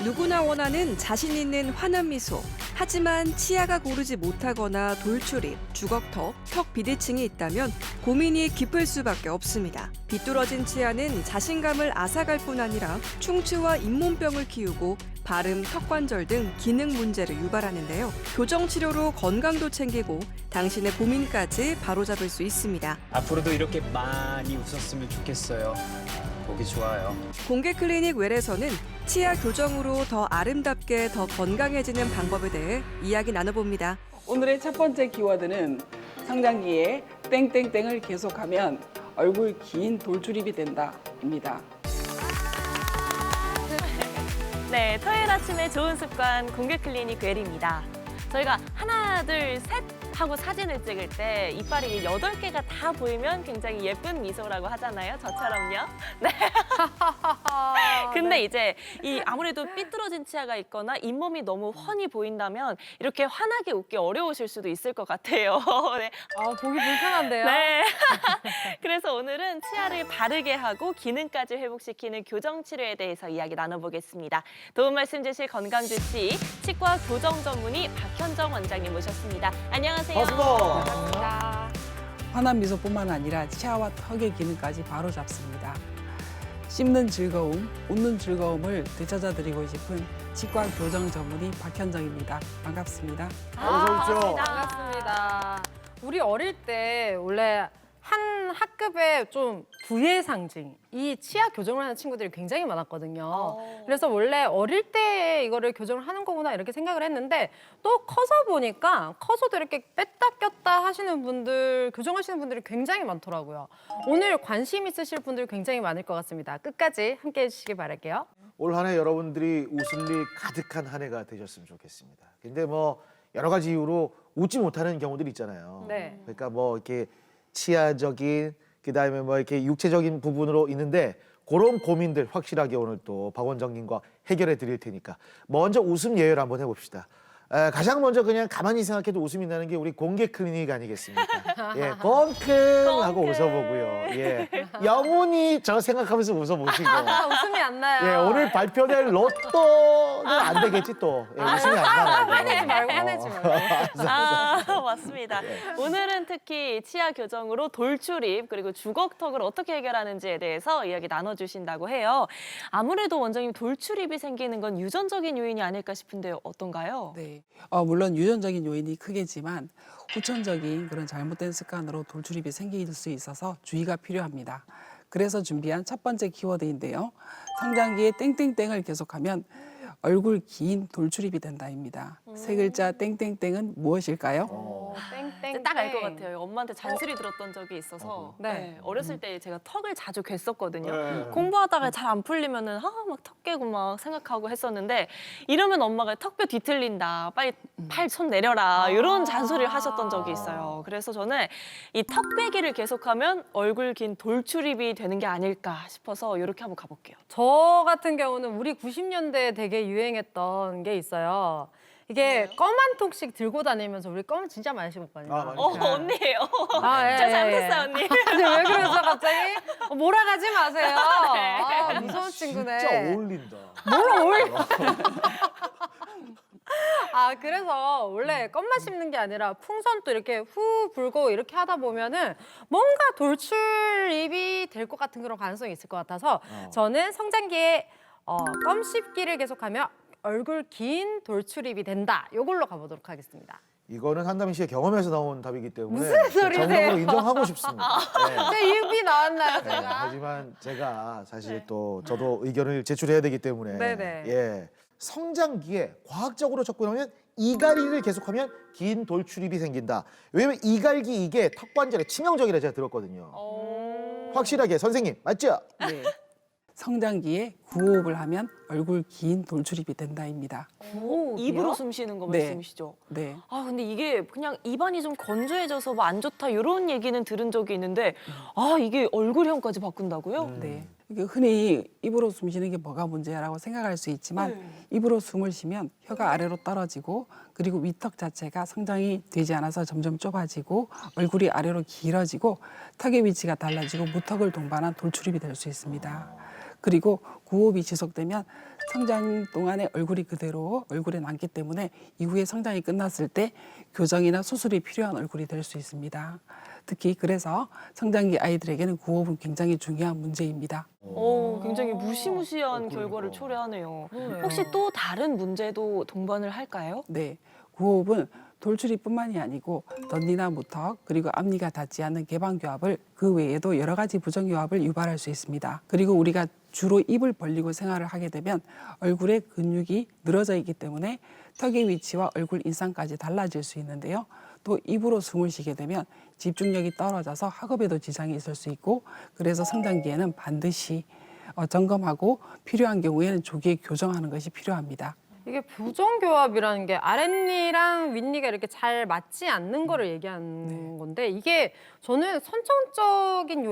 누구나 원하는 자신 있는 환한 미소. 하지만 치아가 고르지 못하거나 돌출입, 주걱턱, 턱 비대칭이 있다면 고민이 깊을 수밖에 없습니다. 비뚤어진 치아는 자신감을 앗아갈 뿐 아니라 충치와 잇몸병을 키우고 발음, 턱관절 등 기능 문제를 유발하는데요. 교정 치료로 건강도 챙기고 당신의 고민까지 바로잡을 수 있습니다. 앞으로도 이렇게 많이 웃었으면 좋겠어요. 보기 좋아요. 공개 클리닉 웰에서는 치아 교정으로 더 아름답게 더 건강해지는 방법에 대해 이야기 나눠봅니다. 오늘의 첫 번째 키워드는 성장기에 땡땡땡을 계속하면 얼굴 긴 돌출입이 된다입니다. 네, 토요일 아침에 좋은 습관 공개 클리닉 웰입니다. 저희가 하나, 둘, 셋 하고 사진을 찍을 때 이빨이 8개가 다 보이면 굉장히 예쁜 미소라고 하잖아요. 저처럼요. 네. 근데 이제 이 아무래도 삐뚤어진 치아가 있거나 잇몸이 너무 훤히 보인다면 이렇게 환하게 웃기 어려우실 수도 있을 것 같아요. 네. 보기 불편한데요? 네. 그래서 오늘은 치아를 바르게 하고 기능까지 회복시키는 교정 치료에 대해서 이야기 나눠보겠습니다. 도움 말씀 주실 건강주치 치과 교정 전문의 박현정 원장님 모셨습니다. 안녕하세요. 반갑습니다. 환한 미소뿐만 아니라 치아와 턱의 기능까지 바로잡습니다. 씹는 즐거움, 웃는 즐거움을 되찾아드리고 싶은 치과 교정 전문의 박현정입니다. 반갑습니다. 반갑습니다. 우리 어릴 때 원래 한 학급에 좀 부의 상징, 이 치아 교정을 하는 친구들이 굉장히 많았거든요. 그래서 원래 어릴 때 이거를 교정을 하는 거구나 이렇게 생각을 했는데 또 커서 보니까 커서도 이렇게 뺐다 꼈다 하시는 분들, 교정하시는 분들이 굉장히 많더라고요. 오늘 관심 있으실 분들 굉장히 많을 것 같습니다. 끝까지 함께해 주시길 바랄게요. 올 한 해 여러분들이 웃을 일 가득한 한 해가 되셨으면 좋겠습니다. 근데 뭐 여러 가지 이유로 웃지 못하는 경우들이 있잖아요. 네. 그러니까 뭐 이렇게 치아적인 그다음에 뭐 이렇게 육체적인 부분으로 있는데 그런 고민들 확실하게 오늘 또 박 원장님과 해결해 드릴 테니까 먼저 웃음 예열 한번 해봅시다. 가장 먼저 그냥 가만히 생각해도 웃음이 나는 게 우리 공개 클리닉 아니겠습니까? 예, 꽁킁 하고 웃어보고요. 예, 영혼이 저 생각하면서 웃어보시고. 웃음이 안 나요. 예, 오늘 발표될 로또는 안 되겠지 또. 예, 웃음이 안 나요. 화내지 말고, 화내지 말고. 맞습니다. 오늘은 특히 치아 교정으로 돌출입 그리고 주걱턱을 어떻게 해결하는지에 대해서 이야기 나눠주신다고 해요. 아무래도 원장님 돌출입이 생기는 건 유전적인 요인이 아닐까 싶은데요. 어떤가요? 네, 물론 유전적인 요인이 크겠지만 후천적인 그런 잘못된 습관으로 돌출입이 생길 수 있어서 주의가 필요합니다. 그래서 준비한 첫 번째 키워드인데요. 성장기에 땡땡땡을 계속하면 얼굴 긴 돌출입이 된다입니다. 세 글자 땡땡땡은 무엇일까요? 땡땡. 딱 알 것 같아요. 엄마한테 잔소리 들었던 적이 있어서 네. 네, 어렸을 때 제가 턱을 자주 괜었거든요. 네. 공부하다가 잘 안 풀리면은 막 턱 깨고 막 생각하고 했었는데 이러면 엄마가 턱뼈 뒤틀린다. 빨리 팔 손 내려라. 이런 잔소리를 하셨던 적이 있어요. 그래서 저는 이 턱 빼기를 계속하면 얼굴 긴 돌출입이 되는 게 아닐까 싶어서 이렇게 한번 가볼게요. 저 같은 경우는 우리 90년대에 되게 유행했던 게 있어요. 이게 껌 한 통씩 들고 다니면서 우리 껌을 진짜 많이 씹었거든요. 아, 많이 언니예요. 예, 제가 예, 잘못했어요, 언니. 아니, 왜 그러죠, 갑자기? 몰아가지 마세요. 네. 무서운 친구네. 진짜 어울린다. 뭘 어울려? 그래서 원래 껌만 씹는 게 아니라 풍선도 이렇게 후 불고 이렇게 하다 보면은 뭔가 돌출입이 될 것 같은 그런 가능성이 있을 것 같아서 저는 성장기에 껌 씹기를 계속하면 얼굴 긴 돌출입이 된다. 이걸로 가보도록 하겠습니다. 이거는 한다미 씨의 경험에서 나온 답이기 때문에 무슨 소리세요? 정답으로 인정하고 싶습니다. 네. 제 입이 나왔나요, 네, 제가? 하지만 제가 사실 또 저도 의견을 제출해야 되기 때문에 네네. 예, 성장기에 과학적으로 접근하면 이갈기를 계속하면 긴 돌출입이 생긴다. 왜냐면 이갈기 이게 턱 관절에 치명적이라 제가 들었거든요. 확실하게 선생님 맞죠? 네. 성장기에 구호흡을 하면 얼굴 긴 돌출입이 된다입니다. 입으로 숨 쉬는 거 네. 말씀이시죠? 네. 근데 이게 그냥 입안이 좀 건조해져서 뭐 안 좋다 이런 얘기는 들은 적이 있는데 이게 얼굴형까지 바꾼다고요? 네. 이게 흔히 입으로 숨 쉬는 게 뭐가 문제라고 생각할 수 있지만 입으로 숨을 쉬면 혀가 아래로 떨어지고 그리고 위턱 자체가 성장이 되지 않아서 점점 좁아지고 얼굴이 아래로 길어지고 턱의 위치가 달라지고 무턱을 동반한 돌출입이 될 수 있습니다. 그리고 구호흡이 지속되면 성장 동안에 얼굴이 그대로 얼굴에 남기 때문에 이후에 성장이 끝났을 때 교정이나 수술이 필요한 얼굴이 될 수 있습니다. 특히 그래서 성장기 아이들에게는 구호흡은 굉장히 중요한 문제입니다. 오, 굉장히 무시무시한 결과를 그러니까. 초래하네요. 그러네요. 혹시 또 다른 문제도 동반을 할까요? 네, 구호흡은 돌출입뿐만이 아니고 덧니나 무턱 그리고 앞니가 닿지 않는 개방교합을 그 외에도 여러 가지 부정교합을 유발할 수 있습니다. 그리고 우리가 주로 입을 벌리고 생활을 하게 되면 얼굴의 근육이 늘어져 있기 때문에 턱의 위치와 얼굴 인상까지 달라질 수 있는데요. 또 입으로 숨을 쉬게 되면 집중력이 떨어져서 학업에도 지장이 있을 수 있고 그래서 성장기에는 반드시 점검하고 필요한 경우에는 조기에 교정하는 것이 필요합니다. 이게 부정교합이라는 게 아랫니랑 윗니가 이렇게 잘 맞지 않는 거를 얘기하는 건데 이게 저는 선천적인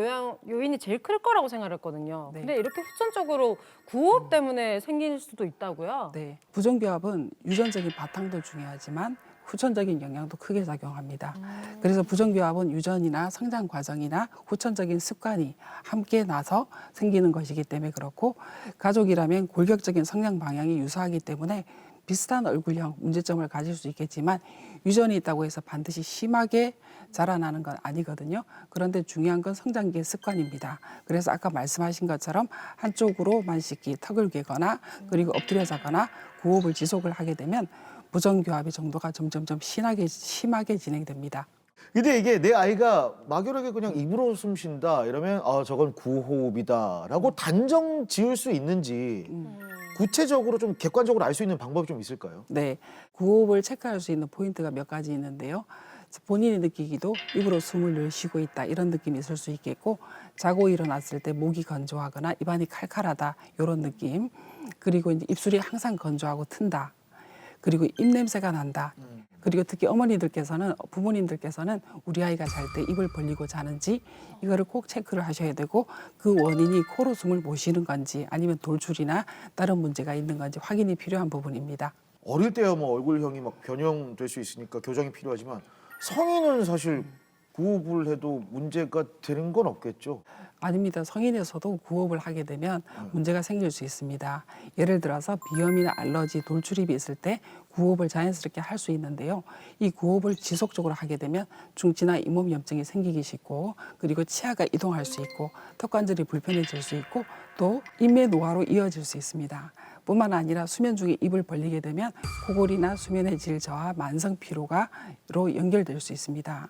요인이 제일 클 거라고 생각했거든요. 네. 근데 이렇게 후천적으로 구호흡 때문에 생길 수도 있다고요? 네, 부정교합은 유전적인 바탕도 중요하지만 후천적인 영향도 크게 작용합니다. 그래서 부정교합은 유전이나 성장 과정이나 후천적인 습관이 함께 나서 생기는 것이기 때문에 그렇고 가족이라면 골격적인 성장 방향이 유사하기 때문에 비슷한 얼굴형 문제점을 가질 수 있겠지만 유전이 있다고 해서 반드시 심하게 자라나는 건 아니거든요. 그런데 중요한 건 성장기의 습관입니다. 그래서 아까 말씀하신 것처럼 한쪽으로만 씻기, 턱을 괴거나 그리고 엎드려 자거나 구호흡을 지속을 하게 되면 부정교합의 정도가 점점점 심하게 진행됩니다. 근데 이게 내 아이가 막연하게 그냥 입으로 숨 쉰다 이러면 저건 구호흡이다라고 단정 지을 수 있는지 구체적으로 좀 객관적으로 알 수 있는 방법이 좀 있을까요? 네, 구호흡을 체크할 수 있는 포인트가 몇 가지 있는데요. 본인이 느끼기도 입으로 숨을 늘 쉬고 있다 이런 느낌이 있을 수 있겠고 자고 일어났을 때 목이 건조하거나 입안이 칼칼하다 이런 느낌 그리고 이제 입술이 항상 건조하고 튼다 그리고 입냄새가 난다 그리고 특히 부모님들께서는 우리 아이가 잘 때 입을 벌리고 자는지 이거를 꼭 체크를 하셔야 되고 그 원인이 코로 숨을 못 쉬는 건지 아니면 돌출이나 다른 문제가 있는 건지 확인이 필요한 부분입니다. 어릴 때야 뭐 얼굴형이 막 변형될 수 있으니까 교정이 필요하지만 성인은 사실 구호흡을 해도 문제가 되는 건 없겠죠? 아닙니다. 성인에서도 구호흡을 하게 되면 문제가 생길 수 있습니다. 예를 들어서 비염이나 알러지, 돌출입이 있을 때 구호흡을 자연스럽게 할 수 있는데요. 이 구호흡을 지속적으로 하게 되면 중지나 잇몸염증이 생기기 쉽고 그리고 치아가 이동할 수 있고 턱관절이 불편해질 수 있고 또 인매 노화로 이어질 수 있습니다. 뿐만 아니라 수면 중에 입을 벌리게 되면 코골이나 수면의 질 저하, 만성 피로가로 연결될 수 있습니다.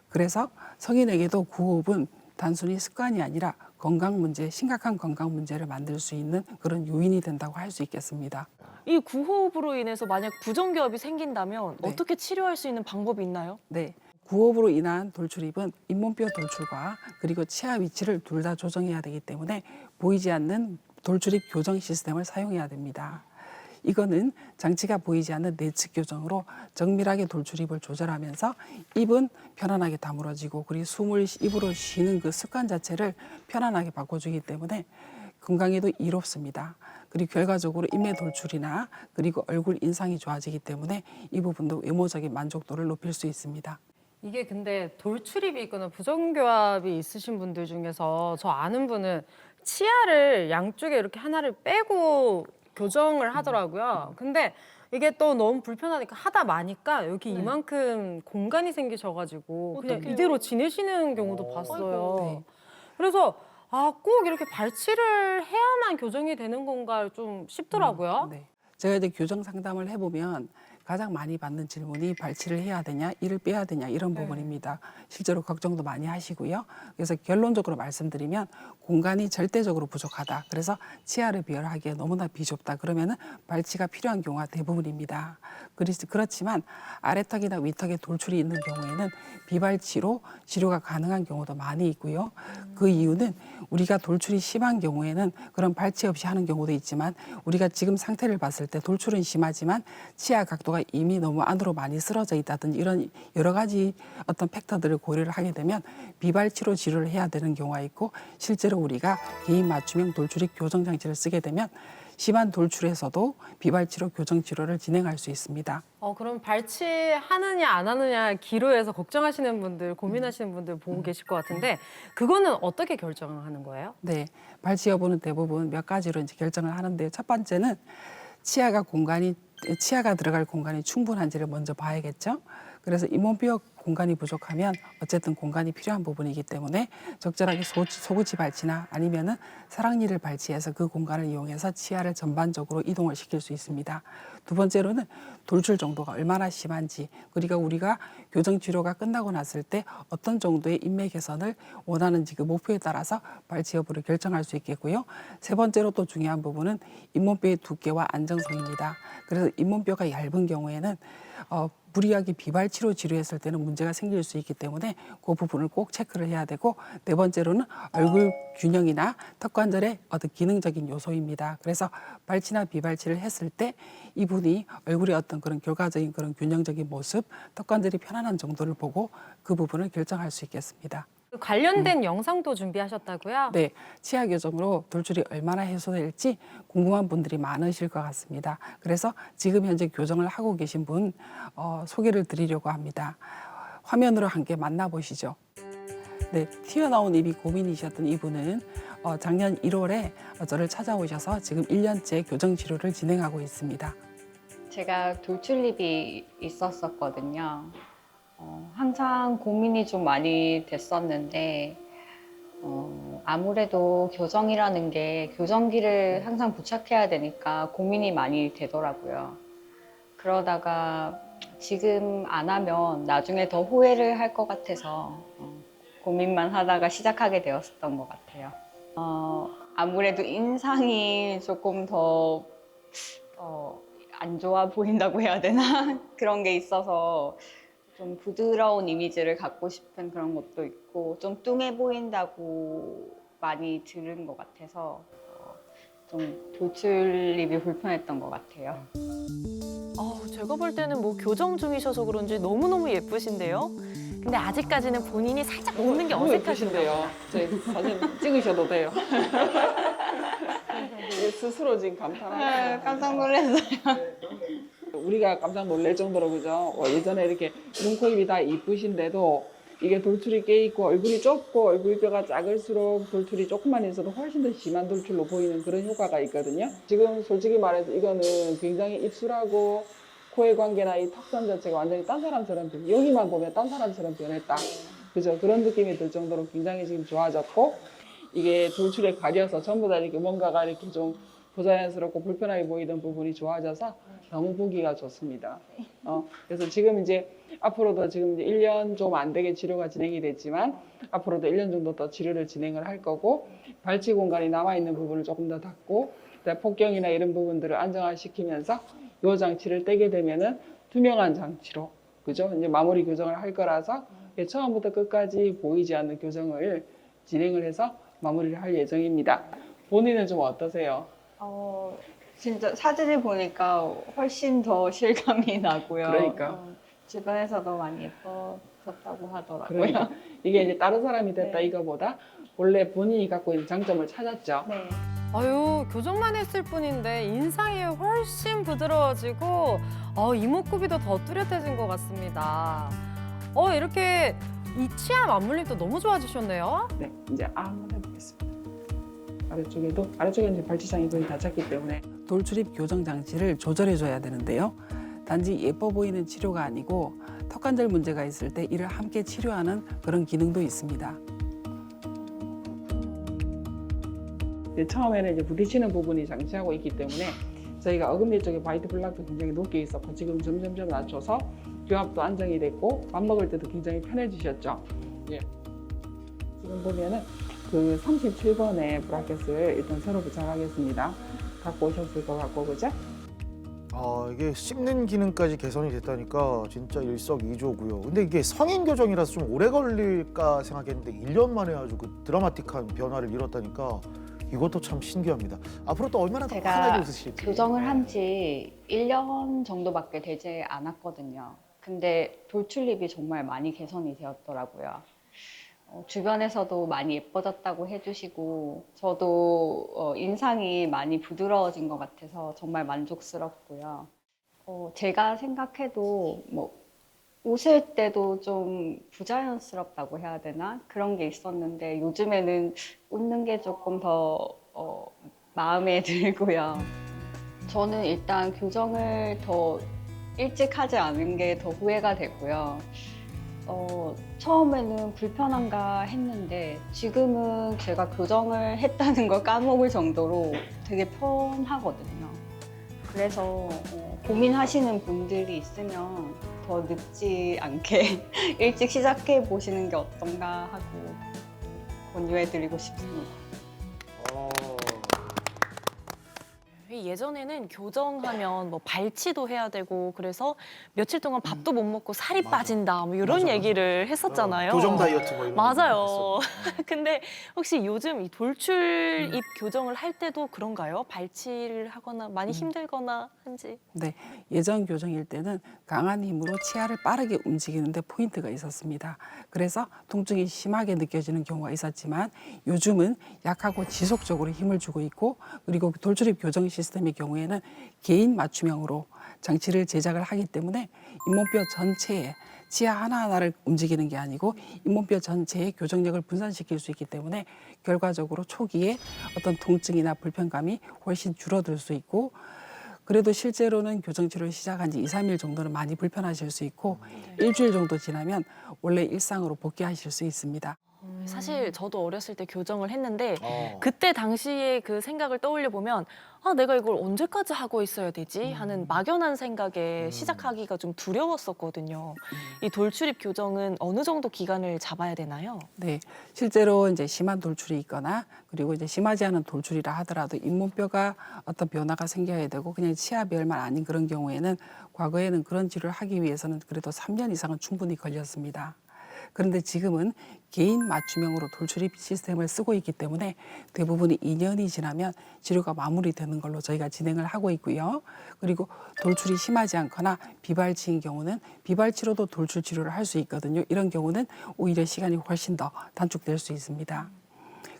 그래서 성인에게도 구호흡은 단순히 습관이 아니라 건강 문제, 심각한 건강 문제를 만들 수 있는 그런 요인이 된다고 할 수 있겠습니다. 이 구호흡으로 인해서 만약 부정교합이 생긴다면 네. 어떻게 치료할 수 있는 방법이 있나요? 네. 구호흡으로 인한 돌출입은 잇몸뼈 돌출과 그리고 치아 위치를 둘 다 조정해야 되기 때문에 보이지 않는 돌출입 교정 시스템을 사용해야 됩니다. 이거는 장치가 보이지 않는 내측 교정으로 정밀하게 돌출입을 조절하면서 입은 편안하게 다물어지고 그리고 숨을 입으로 쉬는 그 습관 자체를 편안하게 바꿔주기 때문에 건강에도 이롭습니다. 그리고 결과적으로 인매 돌출이나 그리고 얼굴 인상이 좋아지기 때문에 이 부분도 외모적인 만족도를 높일 수 있습니다. 이게 근데 돌출입이 있거나 부정교합이 있으신 분들 중에서 저 아는 분은 치아를 양쪽에 이렇게 하나를 빼고 교정을 하더라고요. 근데 이게 또 너무 불편하니까 하다 마니까 여기 이만큼 공간이 생기셔가지고 그냥 어떡해요? 이대로 지내시는 경우도 봤어요. 네. 그래서 꼭 이렇게 발치를 해야만 교정이 되는 건가 좀 싶더라고요. 네. 제가 이제 교정 상담을 해보면 가장 많이 받는 질문이 발치를 해야 되냐, 이를 빼야 되냐 이런 부분입니다. 실제로 걱정도 많이 하시고요. 그래서 결론적으로 말씀드리면 공간이 절대적으로 부족하다. 그래서 치아를 비열하기에 너무나 비좁다. 그러면은 발치가 필요한 경우가 대부분입니다. 그렇지만 아래턱이나 위턱에 돌출이 있는 경우에는 비발치로 치료가 가능한 경우도 많이 있고요. 그 이유는 우리가 돌출이 심한 경우에는 그런 발치 없이 하는 경우도 있지만 우리가 지금 상태를 봤을 때 돌출은 심하지만 치아 각도가 이미 너무 안으로 많이 쓰러져 있다든지 이런 여러 가지 어떤 팩터들을 고려를 하게 되면 비발치로 치료를 해야 되는 경우가 있고 실제로 우리가 개인 맞춤형 돌출입 교정 장치를 쓰게 되면 심한 돌출에서도 비발치로 교정 치료를 진행할 수 있습니다. 그럼 발치하느냐 안 하느냐 기로에서 걱정하시는 분들, 고민하시는 분들 보고 계실 것 같은데 그거는 어떻게 결정하는 거예요? 네, 발치 여부는 대부분 몇 가지로 이제 결정을 하는데요. 첫 번째는 치아가 들어갈 공간이 충분한지를 먼저 봐야겠죠. 그래서 잇몸뼈 공간이 부족하면 어쨌든 공간이 필요한 부분이기 때문에 적절하게 소구치 발치나 아니면은 사랑니를 발치해서 그 공간을 이용해서 치아를 전반적으로 이동을 시킬 수 있습니다. 두 번째로는 돌출 정도가 얼마나 심한지, 그리고 우리가 교정 치료가 끝나고 났을 때 어떤 정도의 인맥 개선을 원하는지 그 목표에 따라서 발치 여부를 결정할 수 있겠고요. 세 번째로 또 중요한 부분은 잇몸뼈의 두께와 안정성입니다. 그래서 잇몸뼈가 얇은 경우에는 무리하게 비발치로 치료했을 때는 문제가 생길 수 있기 때문에 그 부분을 꼭 체크를 해야 되고, 네 번째로는 얼굴 균형이나 턱관절의 어떤 기능적인 요소입니다. 그래서 발치나 비발치를 했을 때 이분이 얼굴의 어떤 그런 결과적인 그런 균형적인 모습, 턱관절이 편안한 정도를 보고 그 부분을 결정할 수 있겠습니다. 관련된 영상도 준비하셨다고요? 네, 치아 교정으로 돌출이 얼마나 해소될지 궁금한 분들이 많으실 것 같습니다. 그래서 지금 현재 교정을 하고 계신 분 소개를 드리려고 합니다. 화면으로 함께 만나보시죠. 네, 튀어나온 입이 고민이셨던 이분은 작년 1월에 저를 찾아오셔서 지금 1년째 교정 치료를 진행하고 있습니다. 제가 돌출입이 있었었거든요. 항상 고민이 좀 많이 됐었는데 아무래도 교정이라는 게 교정기를 항상 부착해야 되니까 고민이 많이 되더라고요. 그러다가 지금 안 하면 나중에 더 후회를 할 것 같아서 고민만 하다가 시작하게 되었었던 것 같아요. 아무래도 인상이 조금 더 안 좋아 보인다고 해야 되나? 그런 게 있어서 좀 부드러운 이미지를 갖고 싶은 그런 것도 있고, 좀 뚱해 보인다고 많이 들은 것 같아서 좀 돌출입이 불편했던 것 같아요. 제가 볼 때는 뭐 교정 중이셔서 그런지 너무너무 예쁘신데요. 근데 아직까지는 본인이 살짝 웃는 게 어색하신데요. 저희 사진 찍으셔도 돼요. 스스로 지금 감탄하고 깜짝 놀랐어요. 우리가 깜짝 놀랄 정도로, 그죠? 예전에 이렇게 눈, 코, 입이 다 이쁘신데도 이게 돌출이 깨있고 얼굴이 좁고 얼굴뼈가 작을수록 돌출이 조금만 있어도 훨씬 더 심한 돌출로 보이는 그런 효과가 있거든요. 지금 솔직히 말해서 이거는 굉장히 입술하고 코의 관계나 이 턱선 자체가 완전히 딴 사람처럼 여기만 보면 딴 사람처럼 변했다. 그죠? 그런 느낌이 들 정도로 굉장히 지금 좋아졌고, 이게 돌출에 가려서 전부 다 이렇게 뭔가가 이렇게 좀 부자연스럽고 불편하게 보이던 부분이 좋아져서 너무 보기가 좋습니다. 그래서 지금 이제 앞으로도 지금 이제 1년 좀 안 되게 치료가 진행이 됐지만 앞으로도 1년 정도 더 치료를 진행을 할 거고, 발치 공간이 남아있는 부분을 조금 더 닫고 폭경이나 이런 부분들을 안정화시키면서 이 장치를 떼게 되면은 투명한 장치로, 그죠? 이제 마무리 교정을 할 거라서 처음부터 끝까지 보이지 않는 교정을 진행을 해서 마무리를 할 예정입니다. 본인은 좀 어떠세요? 진짜 사진을 보니까 훨씬 더 실감이 나고요. 그러니까. 주변에서도 많이 예뻐졌다고 하더라고요. 그러니까 이게 이제 다른 사람이 됐다 네. 이거보다 원래 본인이 갖고 있는 장점을 찾았죠. 네. 아유, 교정만 했을 뿐인데 인상이 훨씬 부드러워지고 이목구비도 더 뚜렷해진 것 같습니다. 이렇게 이 치아 맞물림도 너무 좋아지셨네요. 네, 이제 한번 해보겠습니다. 아래쪽에 이제 발치장이 거의 다 찼기 때문에 돌출입 교정 장치를 조절해줘야 되는데요. 단지 예뻐 보이는 치료가 아니고 턱관절 문제가 있을 때 이를 함께 치료하는 그런 기능도 있습니다. 처음에는 이제 부딪히는 부분이 장치하고 있기 때문에 저희가 어금니 쪽에 바이트 블락도 굉장히 높게 있었고, 지금 점점점 낮춰서 교합도 안정이 됐고 밥 먹을 때도 굉장히 편해지셨죠. 예. 지금 보면은 그 37번의 브라켓을 일단 새로 부착하겠습니다. 갖고 오셨을 것 같고, 그죠? 이게 씹는 기능까지 개선이 됐다니까 진짜 일석이조고요. 근데 이게 성인 교정이라서 좀 오래 걸릴까 생각했는데 1년 만에 아주 그 드라마틱한 변화를 이뤘다니까 이것도 참 신기합니다. 앞으로 또 얼마나 더 제가 환하게 웃으실지. 교정을 한 지 1년 정도밖에 되지 않았거든요. 근데 돌출입이 정말 많이 개선이 되었더라고요. 주변에서도 많이 예뻐졌다고 해주시고 저도 인상이 많이 부드러워진 것 같아서 정말 만족스럽고요. 제가 생각해도 뭐 웃을 때도 좀 부자연스럽다고 해야 되나? 그런 게 있었는데 요즘에는 웃는 게 조금 더 마음에 들고요. 저는 일단 교정을 더 일찍 하지 않은 게 더 후회가 되고요. 처음에는 불편한가 했는데 지금은 제가 교정을 했다는 걸 까먹을 정도로 되게 편하거든요. 그래서 고민하시는 분들이 있으면 더 늦지 않게 일찍 시작해 보시는 게 어떤가 하고 권유해 드리고 싶습니다. 예전에는 교정하면 뭐 발치도 해야 되고 그래서 며칠 동안 밥도 못 먹고 살이 빠진다 뭐 이런 얘기를 했었잖아요. 교정 다이어트 뭐 이런 거 맞아요. 근데 혹시 요즘 이 돌출입 교정을 할 때도 그런가요? 발치를 하거나 많이 힘들거나 한지? 네, 예전 교정일 때는 강한 힘으로 치아를 빠르게 움직이는데 포인트가 있었습니다. 그래서 통증이 심하게 느껴지는 경우가 있었지만 요즘은 약하고 지속적으로 힘을 주고 있고 그리고 돌출입 교정 시스템의 경우에는 개인 맞춤형으로 장치를 제작을 하기 때문에 잇몸뼈 전체에 치아 하나하나를 움직이는 게 아니고 잇몸뼈 전체에 교정력을 분산시킬 수 있기 때문에 결과적으로 초기에 어떤 통증이나 불편감이 훨씬 줄어들 수 있고 그래도 실제로는 교정치료를 시작한 지 2, 3일 정도는 많이 불편하실 수 있고 일주일 정도 지나면 원래 일상으로 복귀하실 수 있습니다. 사실 저도 어렸을 때 교정을 했는데 그때 당시에 그 생각을 떠올려 보면 아, 내가 이걸 언제까지 하고 있어야 되지? 하는 막연한 생각에 시작하기가 좀 두려웠었거든요. 이 돌출입 교정은 어느 정도 기간을 잡아야 되나요? 네, 실제로 이제 심한 돌출이 있거나 그리고 이제 심하지 않은 돌출이라 하더라도 잇몸뼈가 어떤 변화가 생겨야 되고 그냥 치아별만 아닌 그런 경우에는 과거에는 그런 치료를 하기 위해서는 그래도 3년 이상은 충분히 걸렸습니다. 그런데 지금은 개인 맞춤형으로 돌출입 시스템을 쓰고 있기 때문에 대부분이 2년이 지나면 치료가 마무리되는 걸로 저희가 진행을 하고 있고요. 그리고 돌출이 심하지 않거나 비발치인 경우는 비발치로도 돌출 치료를 할 수 있거든요. 이런 경우는 오히려 시간이 훨씬 더 단축될 수 있습니다.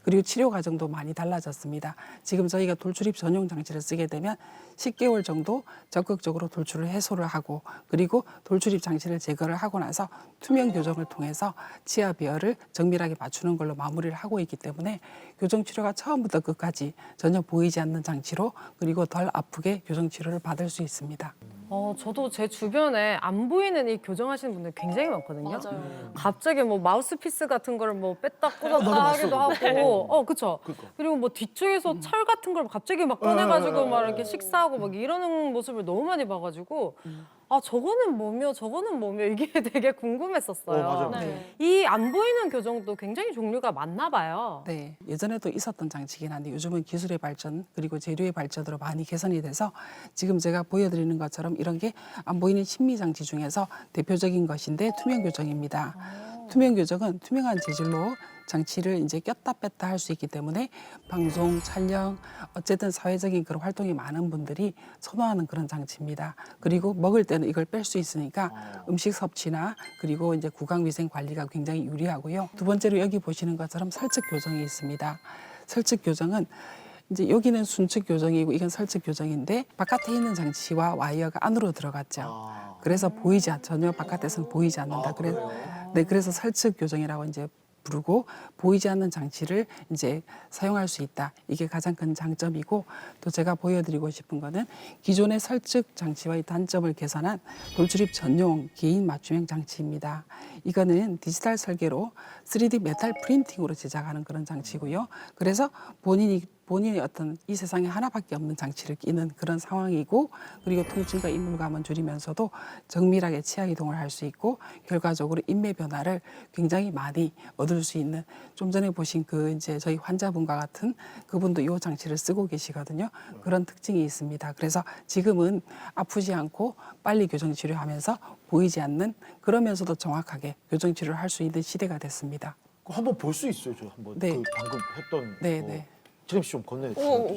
그리고 치료 과정도 많이 달라졌습니다. 지금 저희가 돌출입 전용 장치를 쓰게 되면 10개월 정도 적극적으로 돌출을 해소를 하고 그리고 돌출입 장치를 제거를 하고 나서 투명 교정을 통해서 치아 배열을 정밀하게 맞추는 걸로 마무리를 하고 있기 때문에 교정 치료가 처음부터 끝까지 전혀 보이지 않는 장치로 그리고 덜 아프게 교정 치료를 받을 수 있습니다. 저도 제 주변에 안 보이는 이 교정하시는 분들 굉장히 많거든요. 맞아요. 갑자기 뭐 마우스피스 같은 거를 뭐 뺐다 꽂았다 하기도 하고, 그쵸. 그리고 뭐 뒤쪽에서 철 같은 걸 갑자기 막 꺼내가지고 막 이렇게 식사하고 막 이러는 모습을 너무 많이 봐가지고, 아, 저거는 뭐며 이게 되게 궁금했었어요. 맞아요. 네. 이 안 보이는 교정도 굉장히 종류가 많나 봐요. 네, 예전에도 있었던 장치긴 한데 요즘은 기술의 발전 그리고 재료의 발전으로 많이 개선이 돼서 지금 제가 보여드리는 것처럼 이런 게 안 보이는 심미 장치 중에서 대표적인 것인데 투명 교정입니다. 투명 교정은 투명한 재질로 장치를 이제 꼈다 뺐다 할 수 있기 때문에 방송, 촬영, 어쨌든 사회적인 그런 활동이 많은 분들이 선호하는 그런 장치입니다. 그리고 먹을 때는 이걸 뺄 수 있으니까 음식 섭취나 그리고 이제 구강위생 관리가 굉장히 유리하고요. 두 번째로 여기 보시는 것처럼 설측 교정이 있습니다. 설측 교정은 이제 여기는 순측 교정이고 이건 설측 교정인데 바깥에 있는 장치와 와이어가 안으로 들어갔죠. 그래서 전혀 바깥에서는 보이지 않는다. 그래서 설측 교정이라고 이제 부르고 보이지 않는 장치를 이제 사용할 수 있다. 이게 가장 큰 장점이고 또 제가 보여드리고 싶은 거는 기존의 설측 장치와의 단점을 개선한 돌출입 전용 개인 맞춤형 장치입니다. 이거는 디지털 설계로 3D 메탈 프린팅으로 제작하는 그런 장치고요. 그래서 본인이 어떤 이 세상에 하나밖에 없는 장치를 끼는 그런 상황이고 그리고 통증과 이물감은 줄이면서도 정밀하게 치아 이동을 할 수 있고 결과적으로 인매 변화를 굉장히 많이 얻을 수 있는 좀 전에 보신 그 이제 저희 환자분과 같은 그분도 이 장치를 쓰고 계시거든요. 그런 특징이 있습니다. 그래서 지금은 아프지 않고 빨리 교정 치료하면서 보이지 않는 그러면서도 정확하게 교정 치료를 할 수 있는 시대가 됐습니다. 한번 볼 수 있어요, 저 한번 네. 그 방금 했던. 네, 네. 지금 좀 건네주세요.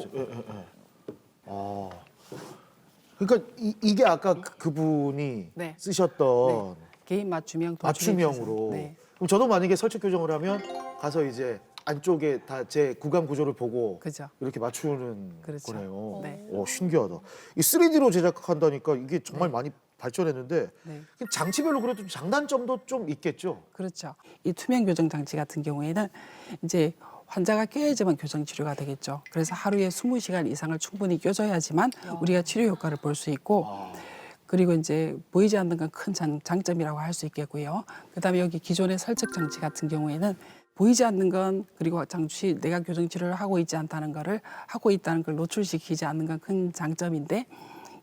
그러니까 이게 아까 그분이 네. 쓰셨던 개인 맞춤형 돌출입 맞춤형으로. 시스템. 네. 그럼 저도 만약에 설치 교정을 하면 가서 이제 안쪽에 다 제 구강 구조를 보고 그죠. 이렇게 맞추는 그렇죠. 거네요. 네. 오, 신기하다. 이 3D로 제작한다니까 이게 정말 많이 발전했는데 네. 장치별로 그래도 장단점도 좀 있겠죠. 그렇죠. 이 투명 교정 장치 같은 경우에는 이제 환자가 껴야지만 교정 치료가 되겠죠. 그래서 하루에 20시간 이상을 충분히 껴줘야지만 우리가 치료 효과를 볼 수 있고 그리고 이제 보이지 않는 건 큰 장점이라고 할 수 있겠고요. 그다음에 여기 기존의 설적 장치 같은 경우에는 보이지 않는 건 그리고 장치 내가 교정 치료를 하고 있지 않다는 거를 하고 있다는 걸 노출시키지 않는 건 큰 장점인데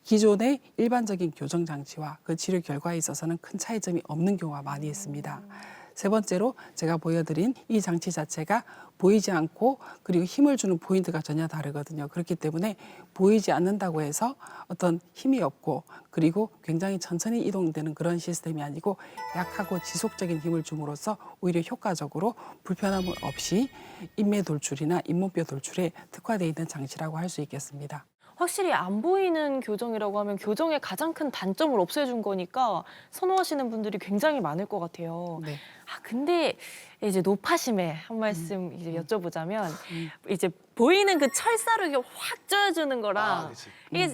기존의 일반적인 교정 장치와 그 치료 결과에 있어서는 큰 차이점이 없는 경우가 많이 있습니다. 세 번째로 제가 보여드린 이 장치 자체가 보이지 않고 그리고 힘을 주는 포인트가 전혀 다르거든요. 그렇기 때문에 보이지 않는다고 해서 어떤 힘이 없고 그리고 굉장히 천천히 이동되는 그런 시스템이 아니고 약하고 지속적인 힘을 줌으로써 오히려 효과적으로 불편함 없이 인매 돌출이나 잇몸뼈 돌출에 특화되어 있는 장치라고 할 수 있겠습니다. 확실히 안 보이는 교정이라고 하면 교정의 가장 큰 단점을 없애준 거니까 선호하시는 분들이 굉장히 많을 것 같아요. 네. 아 근데 이제 노파심에 한 말씀 이제 여쭤보자면 이제 보이는 그 철사로 이게 확 조여주는 거랑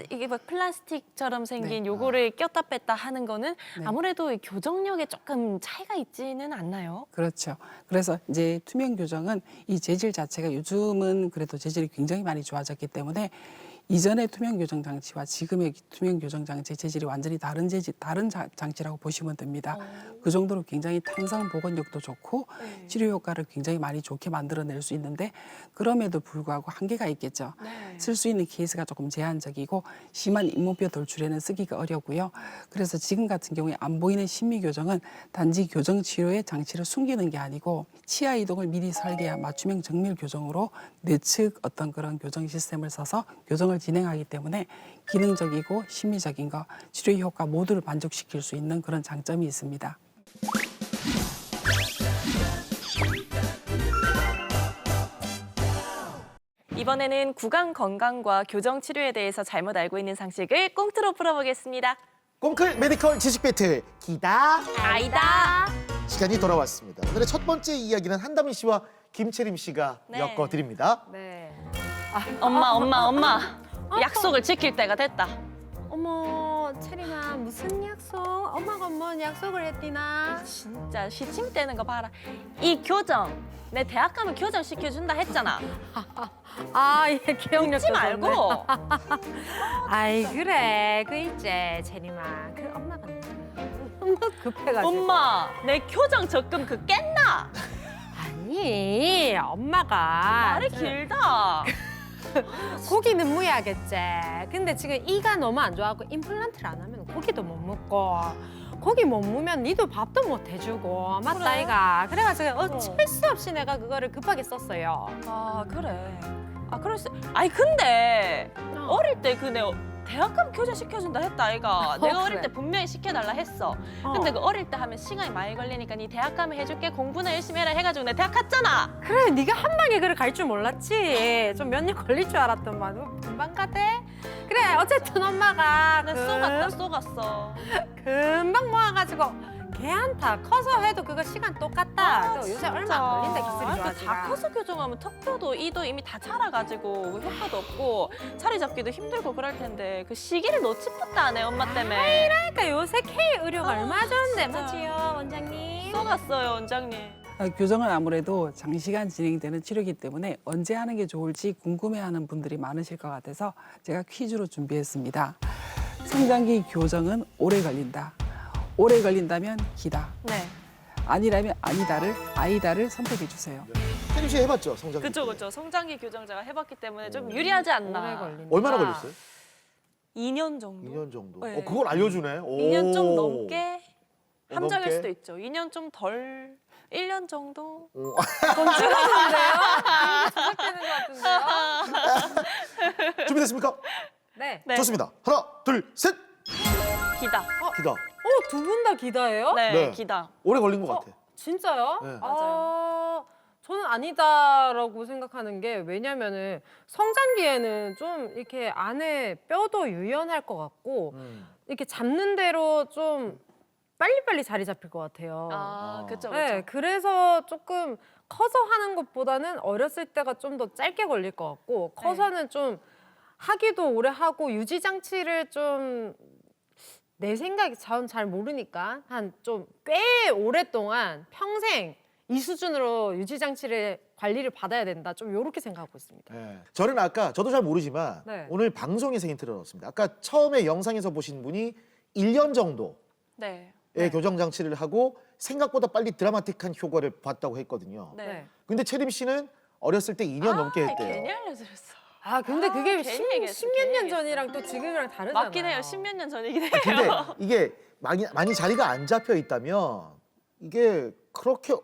이게 막 플라스틱처럼 생긴 네. 요거를 꼈다 뺐다 하는 거는 네. 아무래도 이 교정력에 조금 차이가 있지는 않나요? 그렇죠. 그래서 이제 투명 교정은 이 재질 자체가 요즘은 그래도 재질이 굉장히 많이 좋아졌기 때문에 이전의 투명 교정 장치와 지금의 투명 교정 장치의 재질이 완전히 다른 장치라고 보시면 됩니다. 그 정도로 굉장히 탄성 보건력도 좋고 치료 효과를 굉장히 많이 좋게 만들어낼 수 있는데 그럼에도 불구하고 한계가 있겠죠. 쓸 수 있는 케이스가 조금 제한적이고 심한 잇몸뼈 돌출에는 쓰기가 어렵고요. 그래서 지금 같은 경우에 안 보이는 심미 교정은 단지 교정 치료의 장치를 숨기는 게 아니고 치아 이동을 미리 설계한 맞춤형 정밀 교정으로 내측 어떤 그런 교정 시스템을 써서 교정을 진행하기 때문에 기능적이고 심미적인 거, 치료 효과 모두를 만족시킬 수 있는 그런 장점이 있습니다. 이번에는 구강 건강과 교정 치료에 대해서 잘못 알고 있는 상식을 꽁트로 풀어보겠습니다. 꽁클 메디컬 지식 배틀 기다 아이다. 시간이 돌아왔습니다. 오늘의 첫 번째 이야기는 한다민 씨와 김채림 씨가 네. 엮어드립니다. 네. 엄마. 약속을 지킬 때가 됐다. 어머, 체리마 무슨 약속? 엄마가 뭔 약속을 했디나? 진짜 시침 떼는 거 봐라. 이 교정, 내 대학 가면 교정 시켜준다 했잖아. 아, 예, 기억력 잊지 말고. 아이, 그래. 그 있지, 체리마. 그 엄마가 너무 급해가지고. 엄마, 내 교정 적금 그 깼나? 아니, 엄마가. 말이 길다. 고기는 무야겠지. 근데 지금 이가 너무 안 좋아하고 임플란트를 안 하면 고기도 못 먹고 고기 못 먹으면 니도 밥도 못 해주고 맞다 그래. 이가. 그래가지고 어쩔 수 없이 내가 그거를 급하게 썼어요. 아 그래. 아 그럴 수. 아니 근데 어릴 때 그 내 대학 가면 교정 시켜준다 했다 아이가. 내가 어릴 그래. 때 분명히 시켜달라 했어. 근데 그 어릴 때 하면 시간이 많이 걸리니까 니 대학 가면 해줄게 공부나 열심히 해라 해가지고 내 대학 갔잖아. 그래, 네가 한 방에 그걸 갈 줄 몰랐지. 좀 몇 년 걸릴 줄 알았더만. 너 금방 가대. 그래, 어쨌든 엄마가 내 쏘갔다 쏘갔어. 금방 모아가지고 걔한테 커서 해도 그거 시간 똑같다. 또 요새 얼마 안 걸린다 기술이 아, 좋아지가. 다 커서 교정하면 턱뼈도 이도 이미 다 자라가지고 효과도 없고 자리 잡기도 힘들고 그럴 텐데 그 시기를 놓치 풋다 네 엄마 때문에. 그러니까 요새 K 의료가 아, 얼마 좋은데 진짜. 맞지요, 원장님? 쏘갔어요 원장님. 교정은 아무래도 장시간 진행되는 치료이기 때문에 언제 하는 게 좋을지 궁금해하는 분들이 많으실 것 같아서 제가 퀴즈로 준비했습니다. 성장기 교정은 오래 걸린다. 오래 걸린다면 기다. 네. 아니라면 아이다를 선택해 주세요. 채림 씨 해봤죠 성장. 그쵸. 성장기 교정자가 해봤기 때문에 좀 유리하지 않나. 오래 걸린다. 얼마나 걸렸어요? 2년 정도? 2년 정도. 네. 그걸 알려주네. 오. 2년 좀 넘게 어, 함정일 넘게? 수도 있죠. 2년 좀 덜, 1년 정도? 오. 시작되는 것 같은데요? 준비됐습니까? 네. 네. 좋습니다. 하나, 둘, 셋. 기다. 기다. 두 분 다 기다예요? 네, 네. 기다. 오래 걸린 것 같아. 진짜요? 네. 맞아요. 저는 아니다라고 생각하는 게 왜냐면은 성장기에는 좀 이렇게 안에 뼈도 유연할 것 같고 이렇게 잡는 대로 좀 빨리빨리 자리 잡힐 것 같아요. 아, 그쵸, 그쵸. 네, 그래서 조금 커서 하는 것보다는 어렸을 때가 좀 더 짧게 걸릴 것 같고 커서는 좀 하기도 오래 하고 유지 장치를 좀 내 생각에 저는 잘 모르니까 한 좀 꽤 오랫동안 평생 이 수준으로 유지 장치를 관리를 받아야 된다. 좀 이렇게 생각하고 있습니다. 네. 저는 아까 저도 잘 모르지만 네. 오늘 방송에서 힌트를 얻었습니다. 아까 처음에 영상에서 보신 분이 1년 정도의 네. 교정 장치를 하고 생각보다 빨리 드라마틱한 효과를 봤다고 했거든요. 네. 네. 근데 채림 씨는 어렸을 때 2년 넘게 했대요. 괜히 알려드렸어. 아 근데 그게 괜히 얘기했어, 십몇 괜히 년 얘기했어. 전이랑 또 지금이랑 다르잖아요. 맞긴 해요. 십몇 년 전이긴 해요. 근데 이게 많이 자리가 안 잡혀 있다면 이게 그렇게